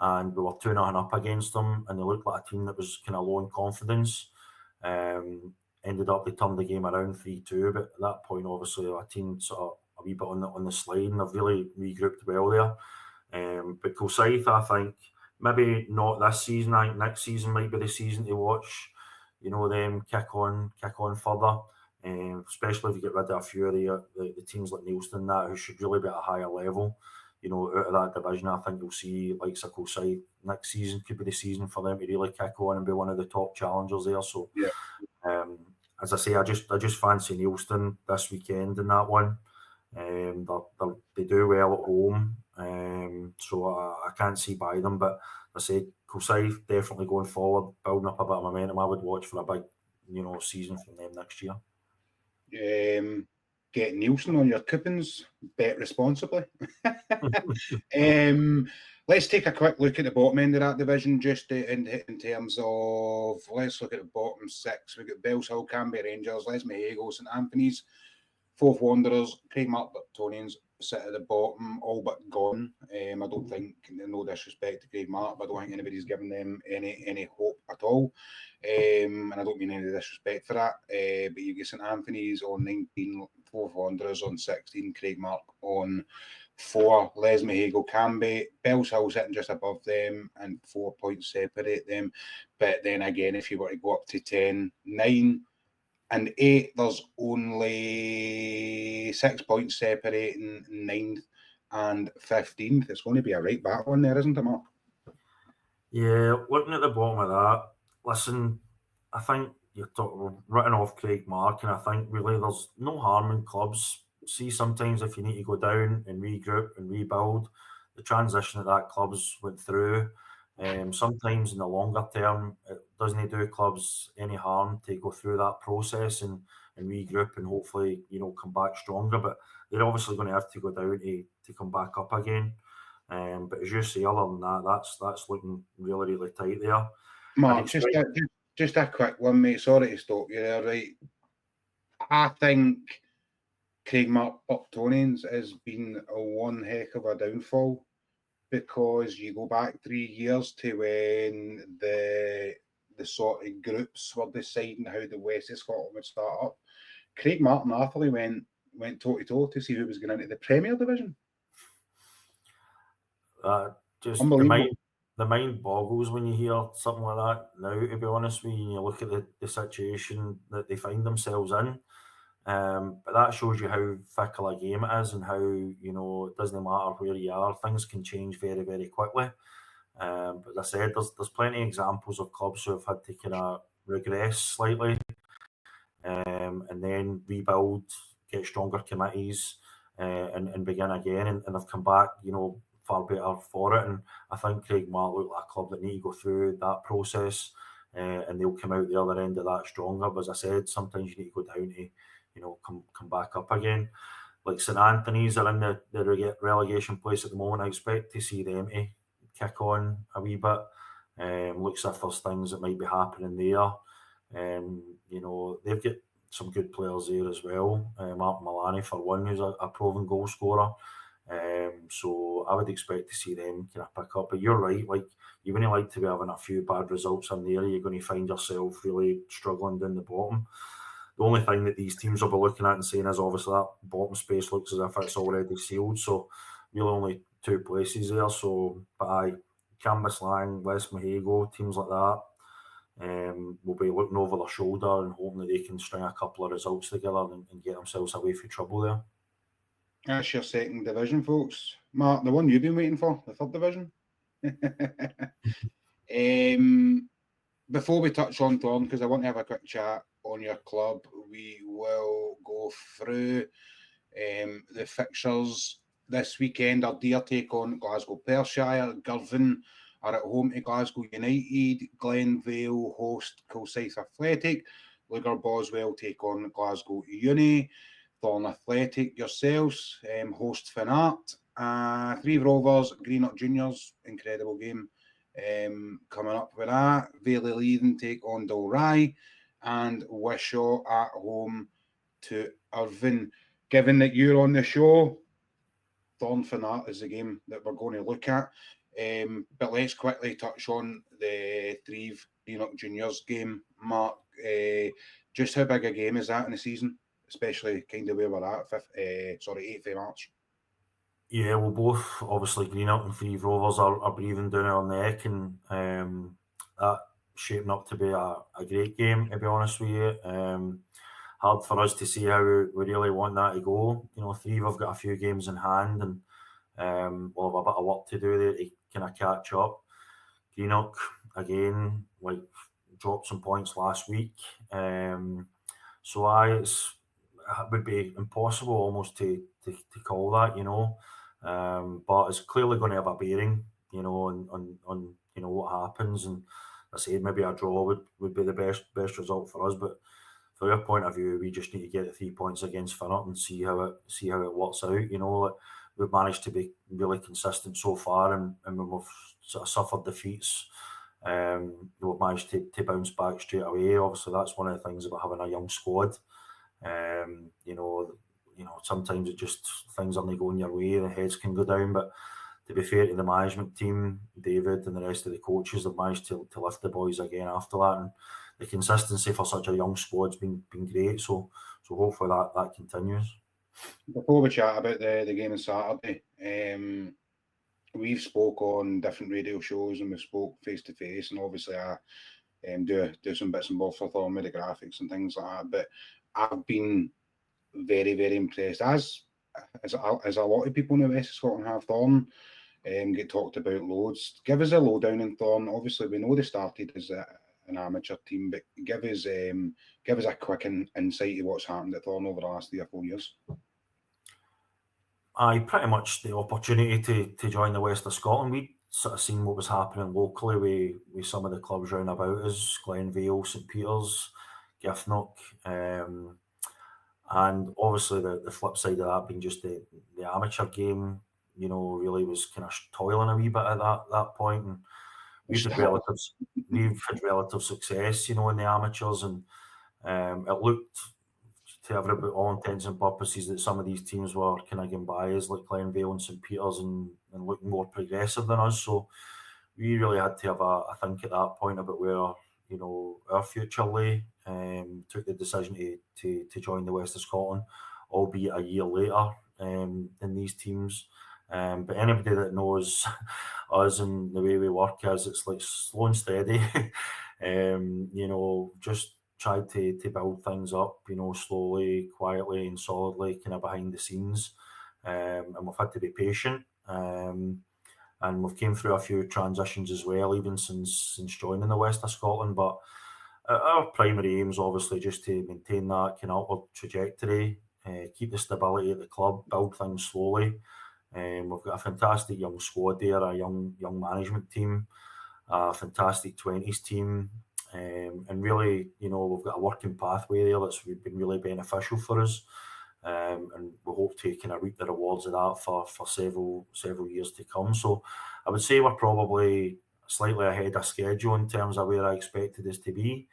and we were 2-0 up against them, and they looked like a team that was kind of low in confidence. Ended up, they turned the game around 3-2, but at that point, obviously, a team sort of a wee bit on the slide, and they've really regrouped well there. But Kilsyth, I think, maybe not this season. I think next season might be the season to watch, you know, them kick on further, especially if you get rid of a few of the teams like Neilston, that who should really be at a higher level, you know, out of that division. I think you'll see, like Kilsyth next season could be the season for them to really kick on and be one of the top challengers there. So, yeah. As I say, I just fancy Neilston this weekend in that one. They do well at home, so I can't see by them. But I say Kilsyth definitely going forward, building up a bit of momentum. I would watch for a big, you know, season from them next year. Get Neilston on your coupons, bet responsibly. Let's take a quick look at the bottom end of that division, just in terms of, let's look at the bottom 6. We've got Bells Hill, Canby Rangers, Les Mahego, St Anthony's, Fourth Wanderers, Craig Mark Bucktonians sit at the bottom, all but gone. I don't think, no disrespect to Craig Mark, but I don't think anybody's given them any hope at all. And I don't mean any disrespect for that. But you get St Anthony's on 19, Fourth Wanderers on 16, Craig Mark on 4, Les Mahago, Canby, Bells Hill sitting just above them, and 4 points separate them. But then again, if you were to go up to 10, 9, and 8, there's only 6 points separating 9th and 15th. It's going to be a right battle in there, isn't it, Mark? Yeah, looking at the bottom of that, listen, I think you're written off Craig Mark, and I think really there's no harm in clubs. See, sometimes if you need to go down and regroup and rebuild, the transition that clubs went through, sometimes in the longer term, it doesn't do clubs any harm to go through that process and regroup and hopefully, come back stronger. But they're obviously going to have to go down to come back up again. But as you say, other than that, that's looking really, really tight there. Mark, just a quick one, mate. Sorry to stop you there, right? I think Craig Mark Bucktonians has been one heck of a downfall, because you go back 3 years to when the sort of groups were deciding how the West of Scotland would start up. Craig Mark and Atherley went toe to toe to see who was going into the Premier Division. Just the mind boggles when you hear something like that now, to be honest with you, and you look at the situation that they find themselves in. But that shows you how fickle a game it is, and how, it doesn't matter where you are, things can change very, very quickly. But as I said, there's plenty of examples of clubs who have had to kind of regress slightly, and then rebuild, get stronger committees, and begin again, and they've come back, far better for it. And I think Craig Mark look like a club that need to go through that process, and they'll come out the other end of that stronger. But as I said, sometimes you need to go down to, come back up again. Like St Anthony's are in the relegation place at the moment. I expect to see them to kick on a wee bit. Looks as if there's things that might be happening there. They've got some good players there as well. Mark Malani, for one, who's a proven goal scorer. So I would expect to see them kind of pick up. But you're right, like, you wouldn't like to be having a few bad results in there. You're going to find yourself really struggling down the bottom. The only thing that these teams will be looking at and saying is obviously that bottom space looks as if it's already sealed. So really only 2 places there. So, but Cambuslang, West Mahago, teams like that, will be looking over their shoulder and hoping that they can string a couple of results together and get themselves away from trouble there. That's your second division, folks. Mark, the one you've been waiting for, the third division. Before we touch on Thorn, because I want to have a quick chat on your club, we will go through the fixtures this weekend. Ardere take on Glasgow Perthshire. Girvan are at home to Glasgow United. Glenvale host Thorn Athletic. Lugar Boswell take on Glasgow Uni. Thorn Athletic yourselves host Finnart. Three Rovers, Beith Juniors, incredible game coming up with that. Vale Leithen take on Dalry, and Wishaw at home to Irvine. Given that you're on the show, Thorn Finnart is the game that we're going to look at. But let's quickly touch on the Beith Juniors game, Mark. Just how big a game is that in the season, especially kind of where we're at, 8th of March? Yeah, well, both obviously Greenock and Beith Rovers are breathing down our neck, and that shaping up to be a great game, to be honest with you. Hard for us to see how we really want that to go. Beith have got a few games in hand, and we'll have a bit of work to do there to kind of catch up. Greenock, again, dropped some points last week. So it would be impossible almost to call that, but it's clearly going to have a bearing, on what happens. And I say maybe a draw would be the best result for us. But from your point of view, we just need to get the 3 points against Finnart and see how it works out. We've managed to be really consistent so far, and when we've sort of suffered defeats, we've managed to bounce back straight away. Obviously, that's one of the things about having a young squad. sometimes it just things aren't going your way, the heads can go down. But to be fair to the management team, David and the rest of the coaches have managed to lift the boys again after that, and the consistency for such a young squad's been great. So hopefully that continues. Before we chat about the game on Saturday, we've spoke on different radio shows and we spoke face to face, and obviously I do some bits and bobs for Thorn with the graphics and things like that. But I've been very, very impressed, as a lot of people in the West of Scotland have. Thorn get talked about loads. Give us a lowdown in Thorn. Obviously, we know they started as an amateur team, but give us a quick insight to what's happened at Thorn over the last 3 or 4 years. Pretty much the opportunity to join the West of Scotland. We sort of seen what was happening locally with some of the clubs round about us, Glenvale, St Peters, Giffnock, and obviously the flip side of that being just the amateur game, really was kind of toiling a wee bit at that point. And we've had relative success, in the amateurs, and it looked, to all intents and purposes, that some of these teams were kind of getting by us, like Glenvale and St Peters, and looking more progressive than us. So we really had to have a think at that point about where our future lay. Took the decision to join the West of Scotland, albeit a year later than these teams. But anybody that knows us and the way we work is, it's like slow and steady. Just tried to build things up, slowly, quietly and solidly, kind of behind the scenes. And we've had to be patient. And we've came through a few transitions as well, even since joining the West of Scotland. But our primary aim is obviously just to maintain that kind of upward trajectory, keep the stability at the club, build things slowly. We've got a fantastic young squad there, a young management team, a fantastic 20s team. And really, we've got a working pathway there that's been really beneficial for us. And we hope to kind of reap the rewards of that for several years to come. So I would say we're probably slightly ahead of schedule in terms of where I expected us to be,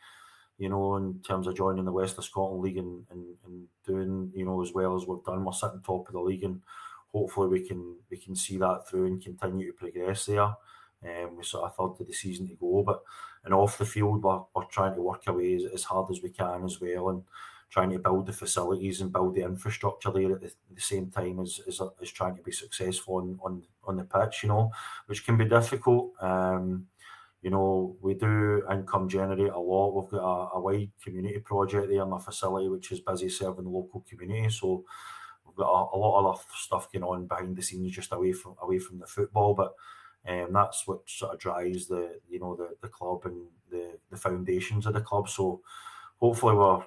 in terms of joining the West of Scotland League and doing, as well as we've done. We're sitting top of the league, and hopefully we can see that through and continue to progress there. We sort of third of the season to go, and off the field we're trying to work away as hard as we can as well, and trying to build the facilities and build the infrastructure there at the same time as trying to be successful on the pitch, which can be difficult. We do income generate a lot. We've got a wide community project there in the facility, which is busy serving the local community. So we've got a lot of other stuff going on behind the scenes, just away from the football. But that's what sort of drives the club and the foundations of the club. So hopefully we're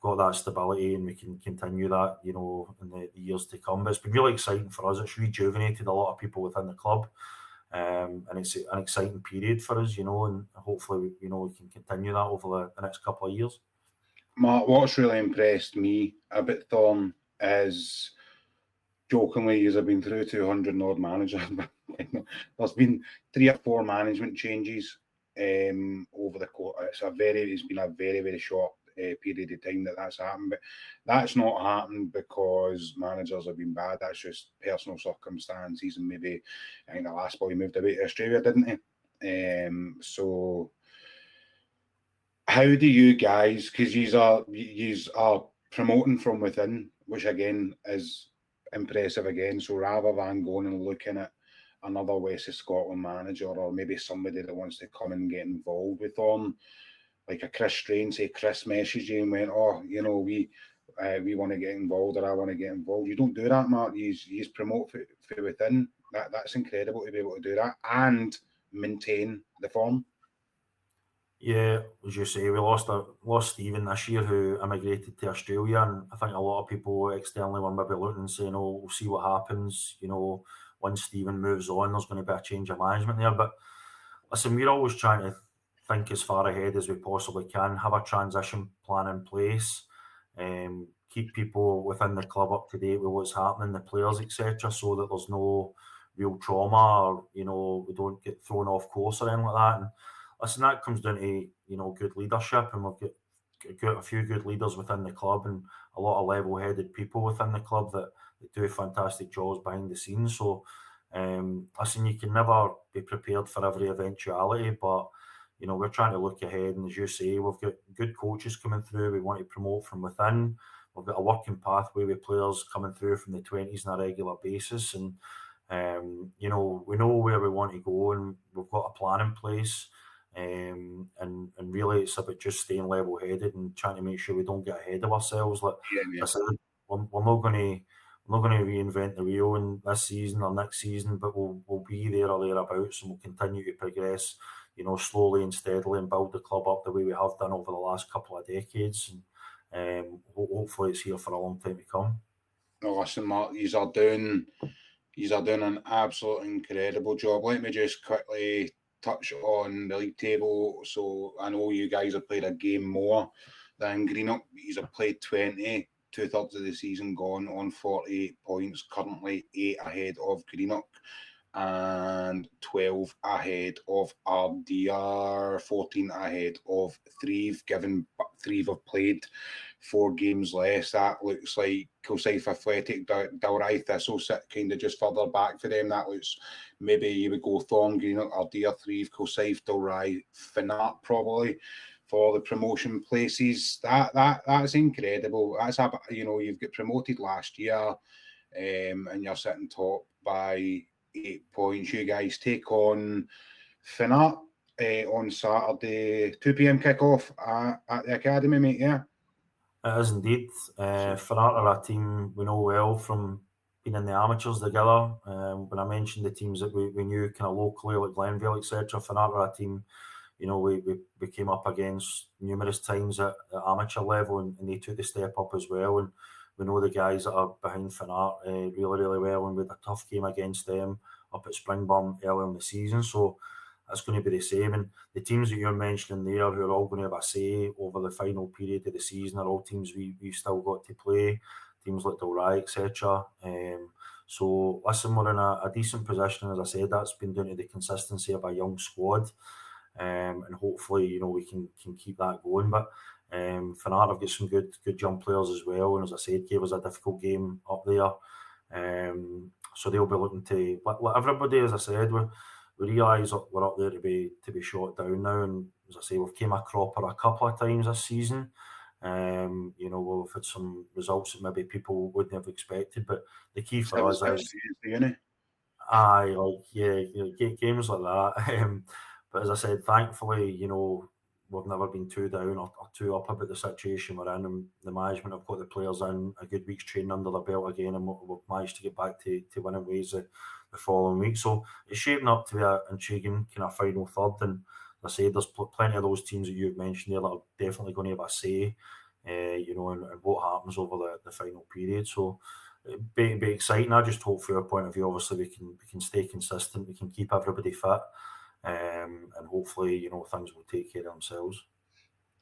got that stability and we can continue that in the years to come. But it's been really exciting for us. It's rejuvenated a lot of people within the club, and it's an exciting period for us, and hopefully we can continue that over the next couple of years. Mark, what's really impressed me about Thorn is, jokingly, as I've been through 200 odd managers, there's been 3 or 4 management changes over the course. It's been a very, very short period of time that's happened. But that's not happened because managers have been bad. That's just personal circumstances, and maybe I think the last boy moved away to Australia, didn't he? So how do you guys, because you are promoting from within, which again is impressive again. So rather than going and looking at another West of Scotland manager, or maybe somebody that wants to come and get involved with them, like a Chris Strain, say Chris messaged you and went, we want to get involved, or I want to get involved. You don't do that, Mark. You promote from within. That's incredible to be able to do that and maintain the form. Yeah, as you say, we lost Stephen this year, who immigrated to Australia, and I think a lot of people externally were maybe looking and saying, we'll see what happens, once Stephen moves on, there's going to be a change of management there. But listen, we're always trying to think as far ahead as we possibly can, have a transition plan in place, keep people within the club up to date with what's happening, the players, etc., so that there's no real trauma, or we don't get thrown off course or anything like that. And listen, that comes down to good leadership, and we've got got a few good leaders within the club and a lot of level-headed people within the club that do fantastic jobs behind the scenes. So, listen, you can never be prepared for every eventuality, but we're trying to look ahead. And as you say, we've got good coaches coming through. We want to promote from within. We've got a working pathway with players coming through from the 20s on a regular basis, and we know where we want to go, and we've got a plan in place. And really, it's about just staying level-headed and trying to make sure we don't get ahead of ourselves. Like I said, we're not going to reinvent the wheel in this season or next season, but we'll be there or thereabouts, and we'll continue to progress, slowly and steadily, and build the club up the way we have done over the last couple of decades. And hopefully, it's here for a long time to come. No, listen, Mark, you are doing an absolute incredible job. Let me just quickly touch on the league table. So I know you guys have played a game more than Greenock. You have played 20, 2/3 of the season gone, on 48 points, currently 8 ahead of Greenock and 12 ahead of Ardea, 14 ahead of Threave, given Threave have played 4 games less. That looks like Kilsyth Athletic, Dalry Thistle sit kind of just further back for them. That looks, maybe you would go Thorn, Greenock, Ardea, Threave, Kilsyth, Dalry, Finnart probably for the promotion places. That's incredible. That's you've got promoted last year, and you're sitting top by 8 points. You guys take on Finnart on Saturday, 2 p.m. kickoff at the academy, mate. Yeah, it is indeed. Finnart are a team we know well from being in the amateurs together. When I mentioned the teams that we knew kind of locally, like Glenville, etc., Finnart are a team we came up against numerous times at amateur level, and they took the step up as well. And we know the guys that are behind Finnart really, really well, and we had a tough game against them up at Springburn early in the season. So that's going to be the same. And the teams that you're mentioning there, who are all going to have a say over the final period of the season, are all teams we've still got to play, teams like Dalry, etc. So listen, we're in a decent position. As I said, that's been down to the consistency of a young squad. And hopefully, we can keep that going. But Finnart have got some good young players as well, and as I said, gave us a difficult game up there. So they'll be looking to, like everybody, as I said, we realise that we're up there to be shot down now. And as I say, we've came a cropper a couple of times this season. We've had some results that maybe people wouldn't have expected, but the key for us is games like that. But as I said, thankfully, we've never been too down or too up about the situation we're in, and the management have got the players in a good week's training under their belt again, and we've managed to get back to winning ways the following week. So it's shaping up to be an intriguing kind of final third. And as I say, there's plenty of those teams that you've mentioned there that are definitely going to have a say, in what happens over the final period. So it'd be exciting. I just hope, from your point of view, obviously we can stay consistent, we can keep everybody fit. And hopefully, things will take care of themselves.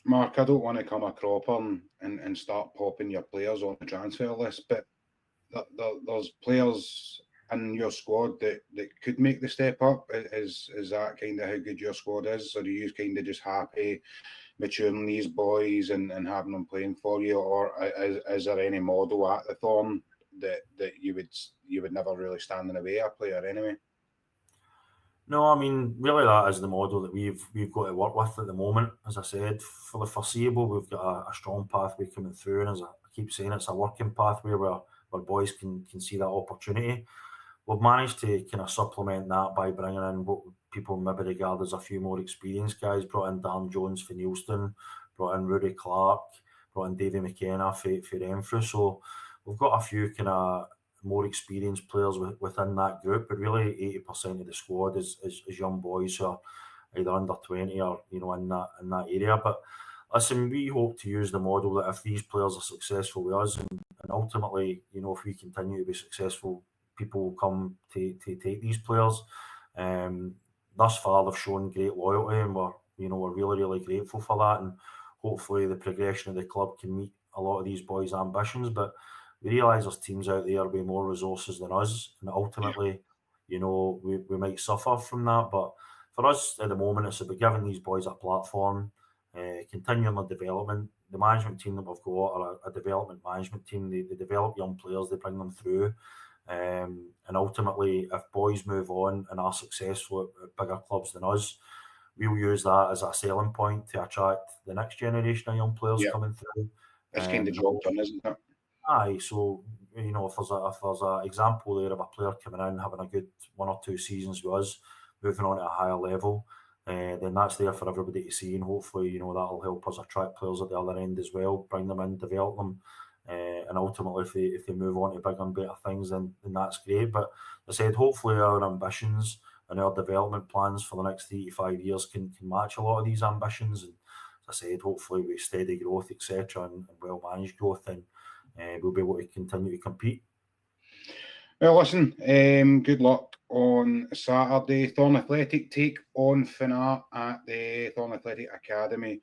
Mark, I don't want to come a cropper and start popping your players on the transfer list, but there's players in your squad that could make the step up. Is that kind of how good your squad is? Or are you kind of just happy maturing these boys and having them playing for you? Or is there any model at the Thorn that you would never really stand in the way of a player anyway? No, I mean, really that is the model that we've got to work with at the moment. As I said, for the foreseeable, we've got a strong pathway coming through, and as I keep saying, it's a working pathway where boys can see that opportunity. We've managed to kind of supplement that by bringing in what people maybe regard as a few more experienced guys. Brought in Dan Jones for Neilston, brought in Rudy Clark, brought in Davy McKenna for Renfrew. So we've got a few kind of more experienced players within that group, but really 80% of the squad is young boys who are either under 20 or in that area. But listen, we hope to use the model that if these players are successful with us, and ultimately, if we continue to be successful, people will come to take these players. Thus far, they've shown great loyalty, and we're really, really grateful for that. And hopefully, the progression of the club can meet a lot of these boys' ambitions. But we realise there's teams out there with more resources than us, and ultimately, we might suffer from that. But for us at the moment, it's about giving these boys a platform, continuing their development, the management team that we've got are a development management team. They develop young players, they bring them through. And ultimately, if boys move on and are successful at bigger clubs than us, we'll use that as a selling point to attract the next generation of young players coming through. It's kind of job done, isn't it? Aye, so if there's an example there of a player coming in, having a good 1 or 2 seasons with us, moving on to a higher level, then that's there for everybody to see, and hopefully, that'll help us attract players at the other end as well, bring them in, develop them, and ultimately, if they move on to bigger and better things, then that's great. But as I said, hopefully our ambitions and our development plans for the next 3 to 5 years can match a lot of these ambitions. And as I said, hopefully with steady growth, etc., and well managed growth, then we'll be able to continue to compete. Well, listen, good luck on Saturday. Thorn Athletic take on Finnart at the Thorn Athletic Academy.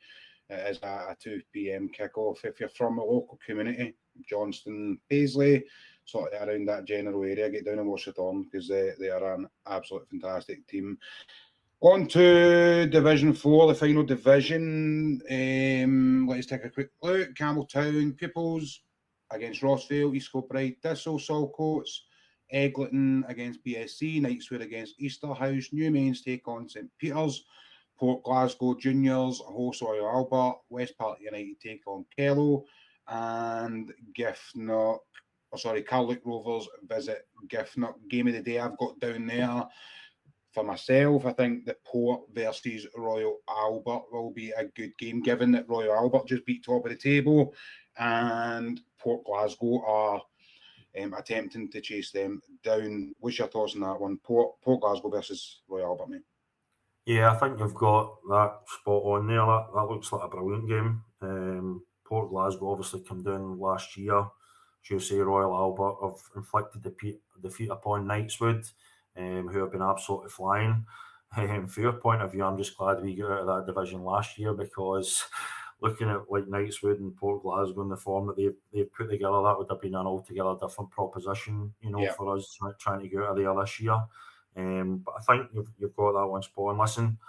It is a 2 p.m. kickoff. If you're from a local community, Johnston, Paisley, sort of around that general area, get down and watch the Thorn, because they are an absolute fantastic team. On to Division 4, the final division. Let's take a quick look. Campbelltown Pupils against Rossvale, East Kilbride Thistle, Saltcoats, Eglinton against BSC, Knightswood against Easterhouse, New Mains take on St Peters, Port Glasgow Juniors host Royal Albert, West Park United take on Kello, and Carluke Rovers visit Giffnock. Game of the day I've got down there for myself, I think that Port versus Royal Albert will be a good game, given that Royal Albert just beat top of the table and Port Glasgow are attempting to chase them down. What's your thoughts on that one? Port Glasgow versus Royal Albert, mate? Yeah, I think you've got that spot on there. That looks like a brilliant game. Port Glasgow obviously come down last year. As you say, Royal Albert have inflicted defeat upon Knightswood, who have been absolutely flying. From your point of view, I'm just glad we got out of that division last year, because looking at like Knightswood and Port Glasgow and the form that they've put together, that would have been an altogether different proposition, for us trying to get out of there this year. But I think you've got that one spot on. Listen,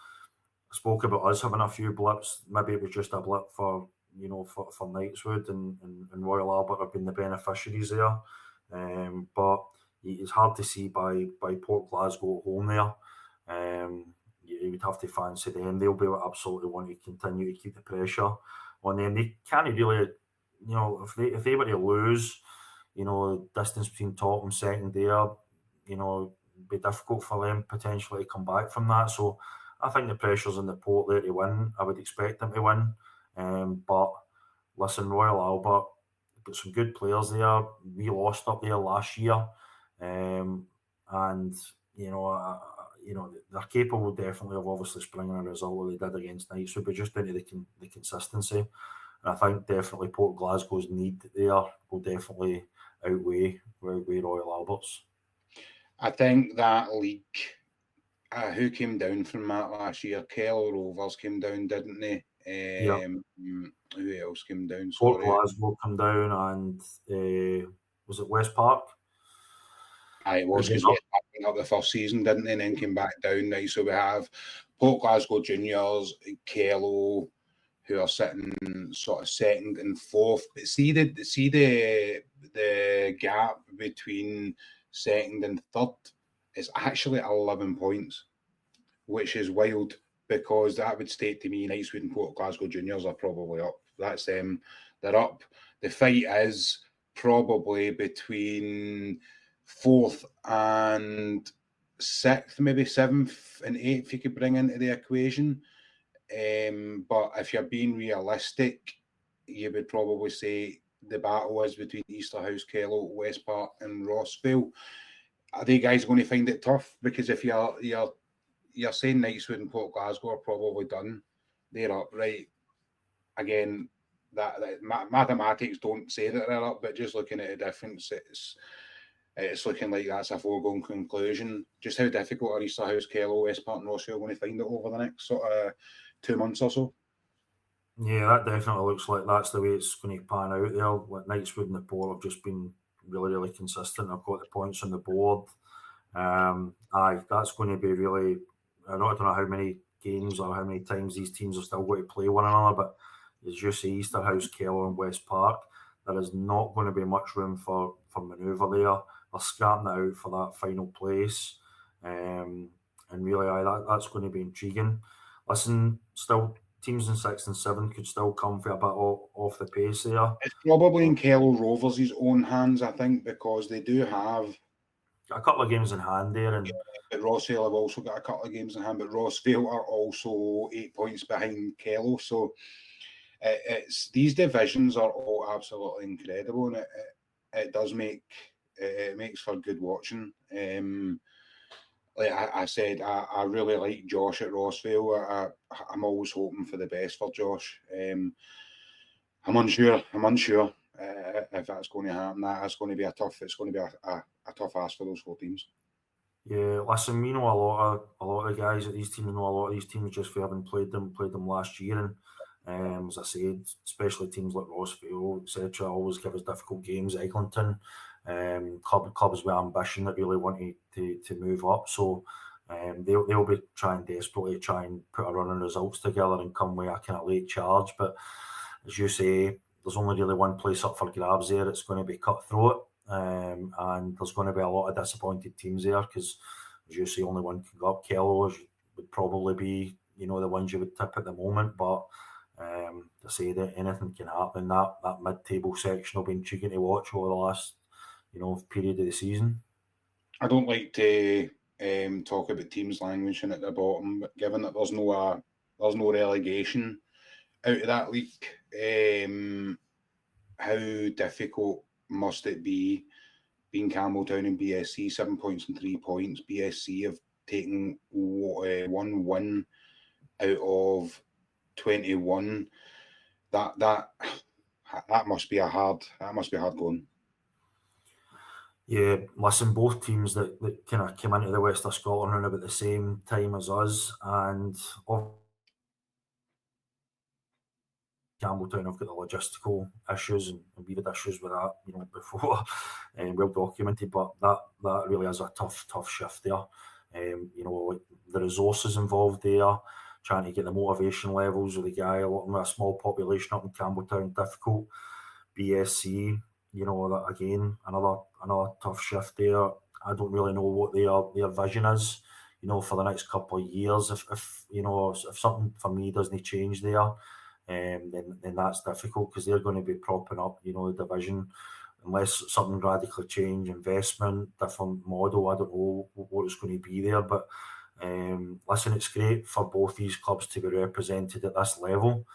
I spoke about us having a few blips. Maybe it was just a blip for Knightswood, and Royal Albert have been the beneficiaries there. But it's hard to see by Port Glasgow at home there. You would have to fancy them. They'll be absolutely want to continue to keep the pressure on them. They can't really, if they were to lose, distance between top and second there, be difficult for them potentially to come back from that. So I think the pressure's on the Port there to win. I would expect them to win. But listen, Royal Albert got some good players there. We lost up there last year, and they're capable definitely of obviously springing a result that they did against Knightswood, but just down to the consistency. And I think definitely Port Glasgow's need there will definitely outweigh Royal Albert's. I think that league, who came down from that last year? Kello Rovers came down, didn't they? Who else came down? Port Glasgow came down, and was it West Park? It was, because West Park went up the first season, didn't they? And then came back down. Right, so we have Port Glasgow Juniors, Kello, who are sitting sort of second and fourth. But see the gap between second and third is actually 11 points, which is wild, because that would state to me Knightswood and Port Glasgow Juniors are probably up. That's them. They're up. The fight is probably between fourth and sixth, maybe seventh and eighth you could bring into the equation. But if you're being realistic, you would probably say the battle is between Easterhouse, Kello, West Park and Rossvale. Are they guys going to find it tough? Because if you're saying Knightswood and Port Glasgow are probably done, they're up, right? Again, that mathematics don't say that they're up, but just looking at the difference, it's looking like that's a foregone conclusion. Just how difficult are Easterhouse, Kello, West Park and Rossvale going to find it over the next sort of 2 months or so? Yeah, that definitely looks like that's the way it's going to pan out there. Like Knightswood and the Port have just been really, really consistent. I've got the points on the board. That's going to be really, I don't know how many games or how many times these teams are still going to play one another, but as you say, Easterhouse, Kellow and West Park, there is not going to be much room for manoeuvre there. They're scrapping it out for that final place. And really, that's going to be intriguing. Listen, still, teams in 6th and 7th could still come for a bit off the pace there. It's probably in Kellow Rovers' own hands, I think, because they do have a couple of games in hand there. And but Rossvale have also got a couple of games in hand, but Rossvale are also 8 points behind Kellow. So it's these divisions are all absolutely incredible, and it does it makes for good watching. Like I said, I really like Josh at Rossvale. I'm always hoping for the best for Josh. I'm unsure if that's going to happen. It's going to be a tough ask for those 4 teams. Yeah, listen, we know a lot of guys at these teams. Know a lot of these teams just for having played them last year, and as I said, especially teams like Rossvale, etc., always give us difficult games. Eglinton, clubs with ambition that really want to move up, so they'll be trying desperately to try and put a run of results together and come with a kind of late charge. But as you say, there's only really one place up for grabs there. It's going to be cutthroat. And there's going to be a lot of disappointed teams there because, as you say, only one can go up. Kellow would probably be, the ones you would tip at the moment. But to say that anything can happen, that mid-table section will be intriguing to watch over the last, period of the season. I don't like to talk about teams languishing at the bottom, but given that there's no relegation out of that league, how difficult must it be being Campbelltown and BSC 7 points and 3 points? BSC have taken 1 win out of 21. That must be hard going. Yeah, listen, both teams that kind of came into the West of Scotland around about the same time as us, and Campbelltown have got the logistical issues, and we've had issues with that, before, well documented. But that really is a tough shift there. Like the resources involved there, trying to get the motivation levels of the guy, with a small population up in Campbelltown, difficult. BSC, that again, another tough shift there. I don't really know what their vision is, for the next couple of years. If something for me doesn't change there. Then that's difficult because they're going to be propping up, the division, unless something radically change, investment, different model. I don't know what it's going to be there, but listen, it's great for both these clubs to be represented at this level,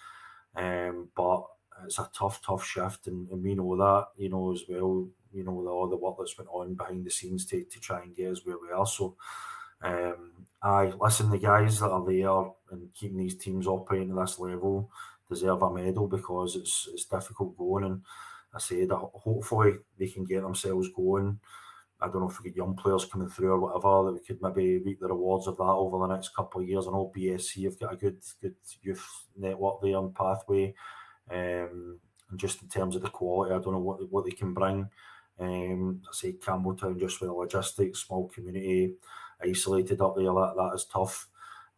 but it's a tough shift, and we know that, as well. All the work that's went on behind the scenes to try and get us where we are. So, the guys that are there and keeping these teams operating at this level deserve a medal because it's difficult going, and I say that hopefully they can get themselves going. I don't know if we get young players coming through or whatever, that we could maybe reap the rewards of that over the next couple of years. I know BSC have got a good youth network there and pathway, and just in terms of the quality, I don't know what they can bring. I say Campbelltown, just with the logistics, small community, isolated up there, that is tough.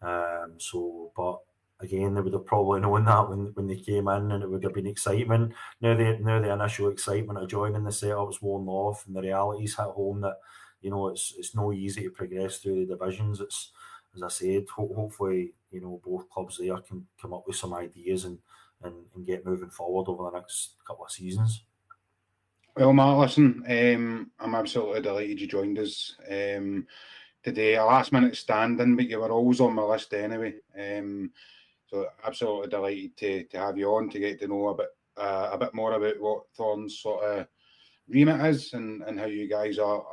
But again, they would have probably known that when they came in, and it would have been excitement. Now the initial excitement of joining the setup's worn off, and the realities hit home that it's no easy to progress through the divisions. It's, as I said, hopefully both clubs there can come up with some ideas and get moving forward over the next couple of seasons. Well, Matt, listen, I'm absolutely delighted you joined us today. A last minute stand-in, but you were always on my list anyway. So absolutely delighted to have you on to get to know a bit more about what Thorn's sort of remit is and how you guys are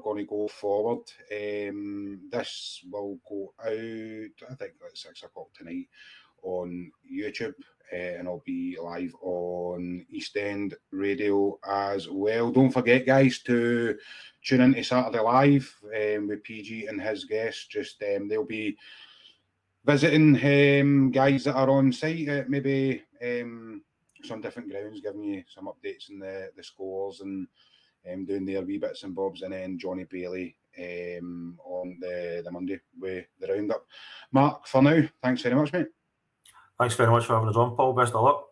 going to go forward. This will go out, I think, at 6 o'clock tonight on YouTube, and I'll be live on East End Radio as well. Don't forget, guys, to tune into Saturday Live with PG and his guests. Just they'll be visiting guys that are on site at maybe some different grounds, giving you some updates on the scores and doing their wee bits and bobs, and then Johnny Bailey on the Monday with the roundup. Mark, for now, thanks very much, mate. Thanks very much for having us on, Paul. Best of luck.